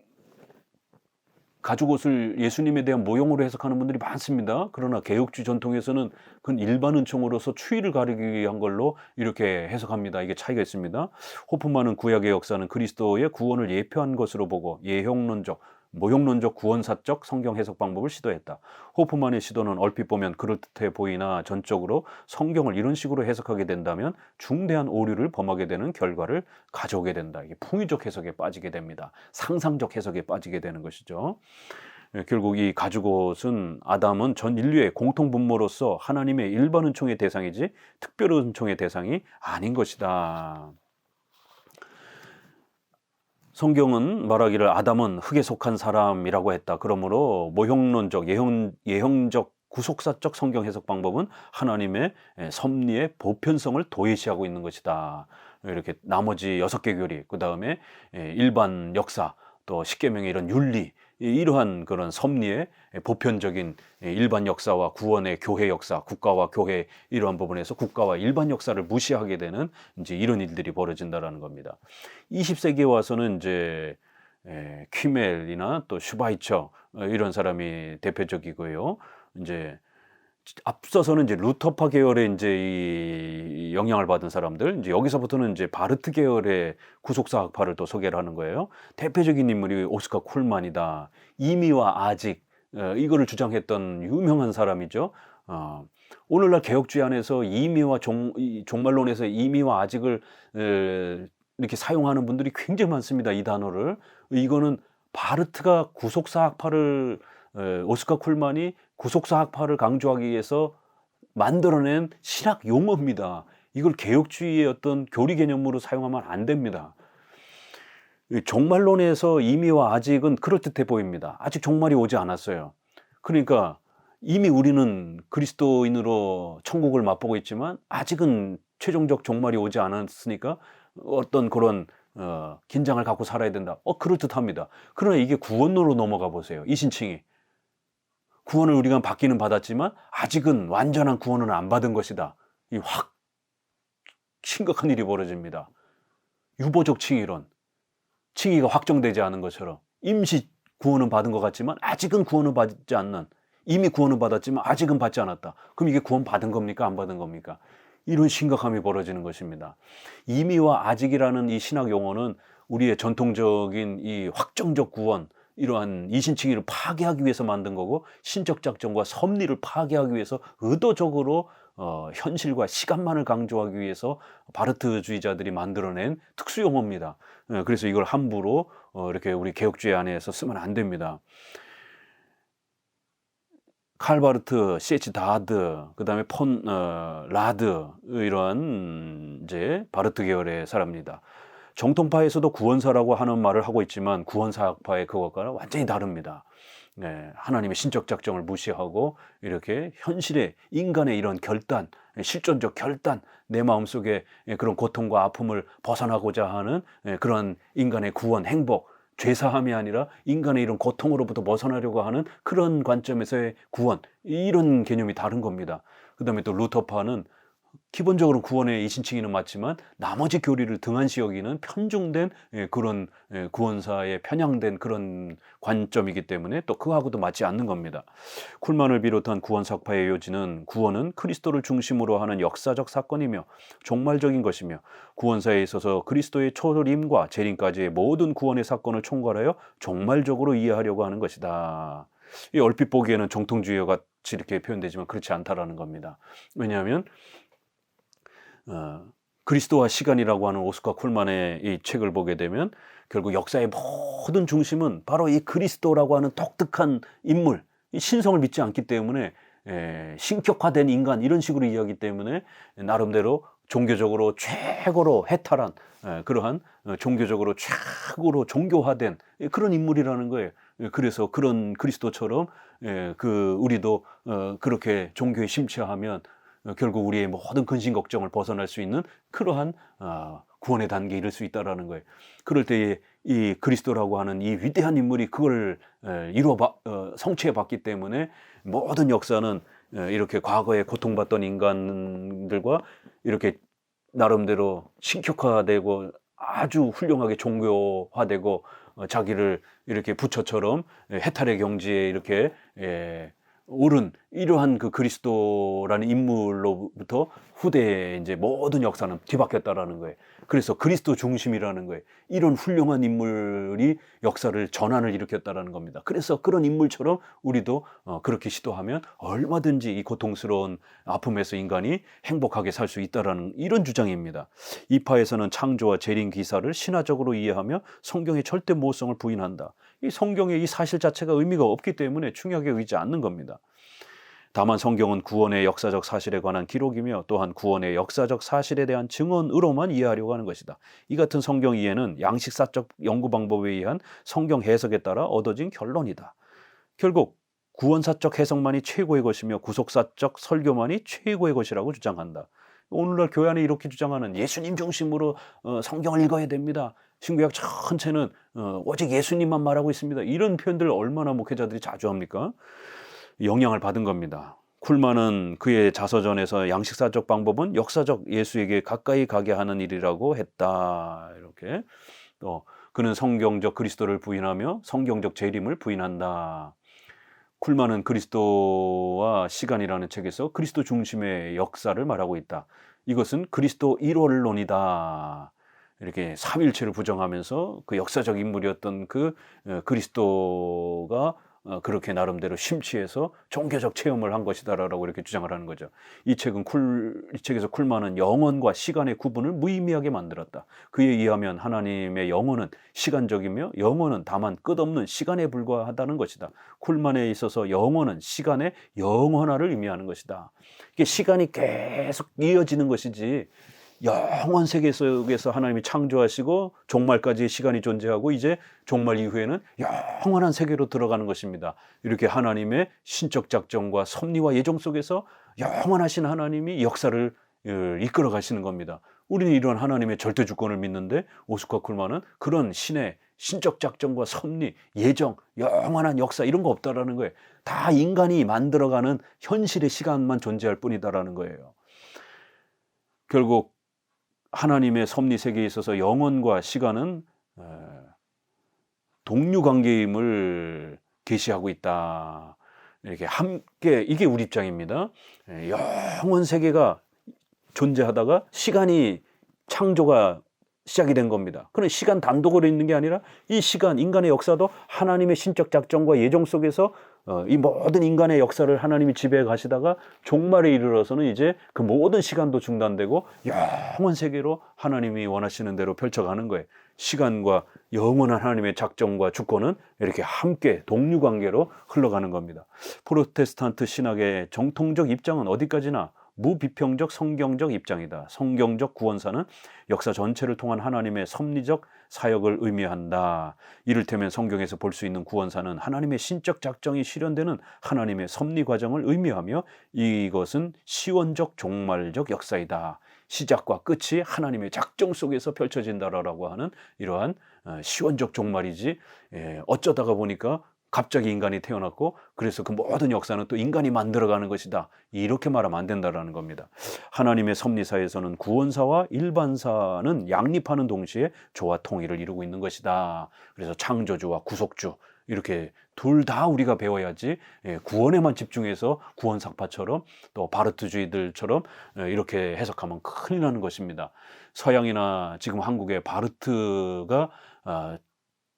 가죽옷을 예수님에 대한 모형으로 해석하는 분들이 많습니다. 그러나 개혁주의 전통에서는 그건 일반 은총으로서 추위를 가리기 위한 걸로 이렇게 해석합니다. 이게 차이가 있습니다. 호프만은 구약의 역사는 그리스도의 구원을 예표한 것으로 보고 예형론적, 모형론적 구원사적 성경 해석 방법을 시도했다. 호프만의 시도는 얼핏 보면 그럴듯해 보이나 전적으로 성경을 이런 식으로 해석하게 된다면 중대한 오류를 범하게 되는 결과를 가져오게 된다. 이게 풍의적 해석에 빠지게 됩니다. 상상적 해석에 빠지게 되는 것이죠. 결국 이 가죽옷은 아담은 전 인류의 공통 분모로서 하나님의 일반 은총의 대상이지 특별 은총의 대상이 아닌 것이다. 성경은 말하기를 아담은 흙에 속한 사람이라고 했다. 그러므로 모형론적, 예형적, 구속사적 성경 해석 방법은 하나님의 섭리의 보편성을 도외시하고 있는 것이다. 이렇게 나머지 6개 교리, 그 다음에 일반 역사, 또 십계명의 이런 윤리, 이러한 그런 섭리의 보편적인 일반 역사와 구원의 교회 역사, 국가와 교회 이러한 부분에서 국가와 일반 역사를 무시하게 되는 이제 이런 일들이 벌어진다라는 겁니다. 20세기에 와서는 이제 퀴멜이나 또 슈바이처 이런 사람이 대표적이고요. 이제 앞서서는 이제 루터파 계열의 이제 이 영향을 받은 사람들, 이제 여기서부터는 이제 바르트 계열의 구속사학파를 또 소개를 하는 거예요. 대표적인 인물이 오스카 쿨만이다. 이미와 아직, 이거를 주장했던 유명한 사람이죠. 오늘날 개혁주의 안에서 이미와 종말론에서 이미와 아직을 이렇게 사용하는 분들이 굉장히 많습니다. 이 단어를. 이거는 바르트가 구속사학파를, 오스카 쿨만이 구속사학파를 강조하기 위해서 만들어낸 신학 용어입니다. 이걸 개혁주의의 어떤 교리 개념으로 사용하면 안 됩니다. 종말론에서 이미와 아직은 그럴듯해 보입니다. 아직 종말이 오지 않았어요. 그러니까 이미 우리는 그리스도인으로 천국을 맛보고 있지만 아직은 최종적 종말이 오지 않았으니까 어떤 그런 긴장을 갖고 살아야 된다. 그럴듯합니다. 그러나 이게 구원론으로 넘어가 보세요. 이신칭이. 구원을 우리가 받기는 받았지만 아직은 완전한 구원은 안 받은 것이다. 이 확 심각한 일이 벌어집니다. 유보적 칭의론, 칭의가 확정되지 않은 것처럼 임시 구원은 받은 것 같지만 아직은 구원을 받지 않는, 이미 구원을 받았지만 아직은 받지 않았다. 그럼 이게 구원 받은 겁니까? 안 받은 겁니까? 이런 심각함이 벌어지는 것입니다. 이미와 아직이라는 이 신학 용어는 우리의 전통적인 이 확정적 구원, 이러한 이신칭의를 파괴하기 위해서 만든 거고, 신적 작정과 섭리를 파괴하기 위해서 의도적으로 현실과 시간만을 강조하기 위해서 바르트주의자들이 만들어낸 특수 용어입니다. 그래서 이걸 함부로 이렇게 우리 개혁주의 안에서 쓰면 안 됩니다. 칼 바르트, C.H. 다드, 그 다음에 폰 라드, 이런 이제 바르트 계열의 사람입니다. 정통파에서도 구원사라고 하는 말을 하고 있지만 구원사학파의 그것과는 완전히 다릅니다. 네, 하나님의 신적 작정을 무시하고 이렇게 현실의 인간의 이런 결단, 실존적 결단, 내 마음속에 그런 고통과 아픔을 벗어나고자 하는 그런 인간의 구원, 행복, 죄사함이 아니라 인간의 이런 고통으로부터 벗어나려고 하는 그런 관점에서의 구원, 이런 개념이 다른 겁니다. 그 다음에 또 루터파는 기본적으로 구원의 이신칭의는 맞지만 나머지 교리를 등한시 여기는 편중된 그런 구원사에 편향된 그런 관점이기 때문에 또 그하고도 맞지 않는 겁니다. 쿨만을 비롯한 구원사파의 요지는 구원은 그리스도를 중심으로 하는 역사적 사건이며 종말적인 것이며 구원사에 있어서 그리스도의 초림과 재림까지의 모든 구원의 사건을 총괄하여 종말적으로 이해하려고 하는 것이다. 이 얼핏 보기에는 정통주의와 같이 이렇게 표현되지만 그렇지 않다라는 겁니다. 왜냐하면 그리스도와 시간이라고 하는 오스카 쿨만의 이 책을 보게 되면 결국 역사의 모든 중심은 바로 이 그리스도라고 하는 독특한 인물, 이 신성을 믿지 않기 때문에 신격화된 인간, 이런 식으로 이해하기 때문에 나름대로 종교적으로 최고로 해탈한 그러한 종교적으로 최고로 종교화된 그런 인물이라는 거예요. 그래서 그런 그리스도처럼 우리도 그렇게 종교에 심취하면 결국 우리의 모든 근심 걱정을 벗어날 수 있는 그러한 구원의 단계에 이를 수 있다라는 거예요. 그럴 때에 이 그리스도라고 하는 이 위대한 인물이 그걸 성취해 봤기 때문에 모든 역사는 이렇게 과거에 고통받던 인간들과 이렇게 나름대로 신격화되고 아주 훌륭하게 종교화되고 자기를 이렇게 부처처럼 해탈의 경지에 이렇게 옳은 이러한 그 그리스도라는 인물로부터 후대에 이제 모든 역사는 뒤바뀌었다라는 거예요. 그래서 그리스도 중심이라는 거예요. 이런 훌륭한 인물이 역사를 전환을 일으켰다라는 겁니다. 그래서 그런 인물처럼 우리도 그렇게 시도하면 얼마든지 이 고통스러운 아픔에서 인간이 행복하게 살 수 있다라는 이런 주장입니다. 이 파에서는 창조와 재림 기사를 신화적으로 이해하며 성경의 절대 모호성을 부인한다. 이 성경의 이 사실 자체가 의미가 없기 때문에 중요하게 여기지 않는 겁니다. 다만 성경은 구원의 역사적 사실에 관한 기록이며 또한 구원의 역사적 사실에 대한 증언으로만 이해하려고 하는 것이다. 이 같은 성경 이해는 양식사적 연구 방법에 의한 성경 해석에 따라 얻어진 결론이다. 결국 구원사적 해석만이 최고의 것이며 구속사적 설교만이 최고의 것이라고 주장한다. 오늘날 교회 안에 이렇게 주장하는 예수님 중심으로 성경을 읽어야 됩니다. 신구약 전체는 오직 예수님만 말하고 있습니다. 이런 표현들 얼마나 목회자들이 자주 합니까? 영향을 받은 겁니다. 쿨만은 그의 자서전에서 양식사적 방법은 역사적 예수에게 가까이 가게 하는 일이라고 했다. 이렇게 또 그는 성경적 그리스도를 부인하며 성경적 재림을 부인한다. 쿨만은 그리스도와 시간이라는 책에서 그리스도 중심의 역사를 말하고 있다. 이것은 그리스도 일원론이다. 이렇게 삼일체를 부정하면서 그 역사적 인물이었던 그 그리스도가 그렇게 나름대로 심취해서 종교적 체험을 한 것이다라고 이렇게 주장을 하는 거죠. 이 책에서 쿨만은 영혼과 시간의 구분을 무의미하게 만들었다. 그에 의하면 하나님의 영혼은 시간적이며 영혼은 다만 끝없는 시간에 불과하다는 것이다. 쿨만에 있어서 영혼은 시간의 영원화를 의미하는 것이다. 이게 시간이 계속 이어지는 것이지 영원 세계 속에서 하나님이 창조하시고 종말까지의 시간이 존재하고 이제 종말 이후에는 영원한 세계로 들어가는 것입니다. 이렇게 하나님의 신적 작정과 섭리와 예정 속에서 영원하신 하나님이 역사를 이끌어 가시는 겁니다. 우리는 이런 하나님의 절대 주권을 믿는데 오스카 쿨만은 그런 신의 신적 작정과 섭리, 예정, 영원한 역사 이런 거 없다라는 거예요. 다 인간이 만들어가는 현실의 시간만 존재할 뿐이다라는 거예요. 결국 하나님의 섭리 세계에 있어서 영원과 시간은 동류 관계임을 계시하고 있다. 이렇게 함께, 이게 우리 입장입니다. 영원 세계가 존재하다가 시간이 창조가 시작이 된 겁니다. 그런 시간 단독으로 있는 게 아니라 이 시간, 인간의 역사도 하나님의 신적 작정과 예정 속에서 이 모든 인간의 역사를 하나님이 지배해 가시다가 종말에 이르러서는 이제 그 모든 시간도 중단되고 영원 세계로 하나님이 원하시는 대로 펼쳐가는 거예요. 시간과 영원한 하나님의 작정과 주권은 이렇게 함께 동류관계로 흘러가는 겁니다. 프로테스탄트 신학의 정통적 입장은 어디까지나 무비평적 성경적 입장이다. 성경적 구원사는 역사 전체를 통한 하나님의 섭리적 사역을 의미한다. 이를테면 성경에서 볼 수 있는 구원사는 하나님의 신적 작정이 실현되는 하나님의 섭리 과정을 의미하며 이것은 시원적 종말적 역사이다. 시작과 끝이 하나님의 작정 속에서 펼쳐진다라고 하는 이러한 시원적 종말이지, 어쩌다가 보니까 갑자기 인간이 태어났고 그래서 그 모든 역사는 또 인간이 만들어가는 것이다. 이렇게 말하면 안 된다라는 겁니다. 하나님의 섭리사에서는 구원사와 일반사는 양립하는 동시에 조화 통일을 이루고 있는 것이다. 그래서 창조주와 구속주 이렇게 둘 다 우리가 배워야지 구원에만 집중해서 구원삭파처럼 또 바르트주의들처럼 이렇게 해석하면 큰일 나는 것입니다. 서양이나 지금 한국의 바르트가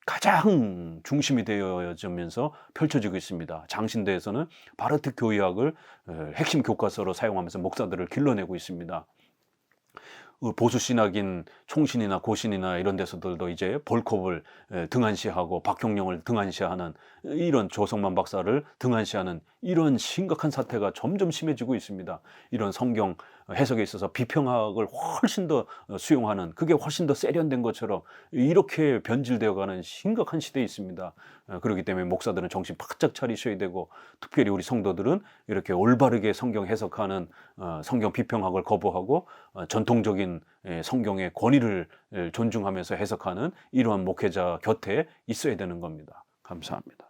가장 중심이 되어지면서 펼쳐지고 있습니다. 장신대에서는 바르트 교의학을 핵심 교과서로 사용하면서 목사들을 길러내고 있습니다. 보수 신학인 총신이나 고신이나 이런 데서들도 이제 볼컵을 등한시하고 박형령을 등한시하는 이런 조성만 박사를 등한시하는 이런 심각한 사태가 점점 심해지고 있습니다. 이런 성경 해석에 있어서 비평학을 훨씬 더 수용하는, 그게 훨씬 더 세련된 것처럼 이렇게 변질되어가는 심각한 시대에 있습니다. 그렇기 때문에 목사들은 정신 바짝 차리셔야 되고, 특별히 우리 성도들은 이렇게 올바르게 성경 해석하는 성경 비평학을 거부하고 전통적인 성경의 권위를 존중하면서 해석하는 이러한 목회자 곁에 있어야 되는 겁니다. 감사합니다.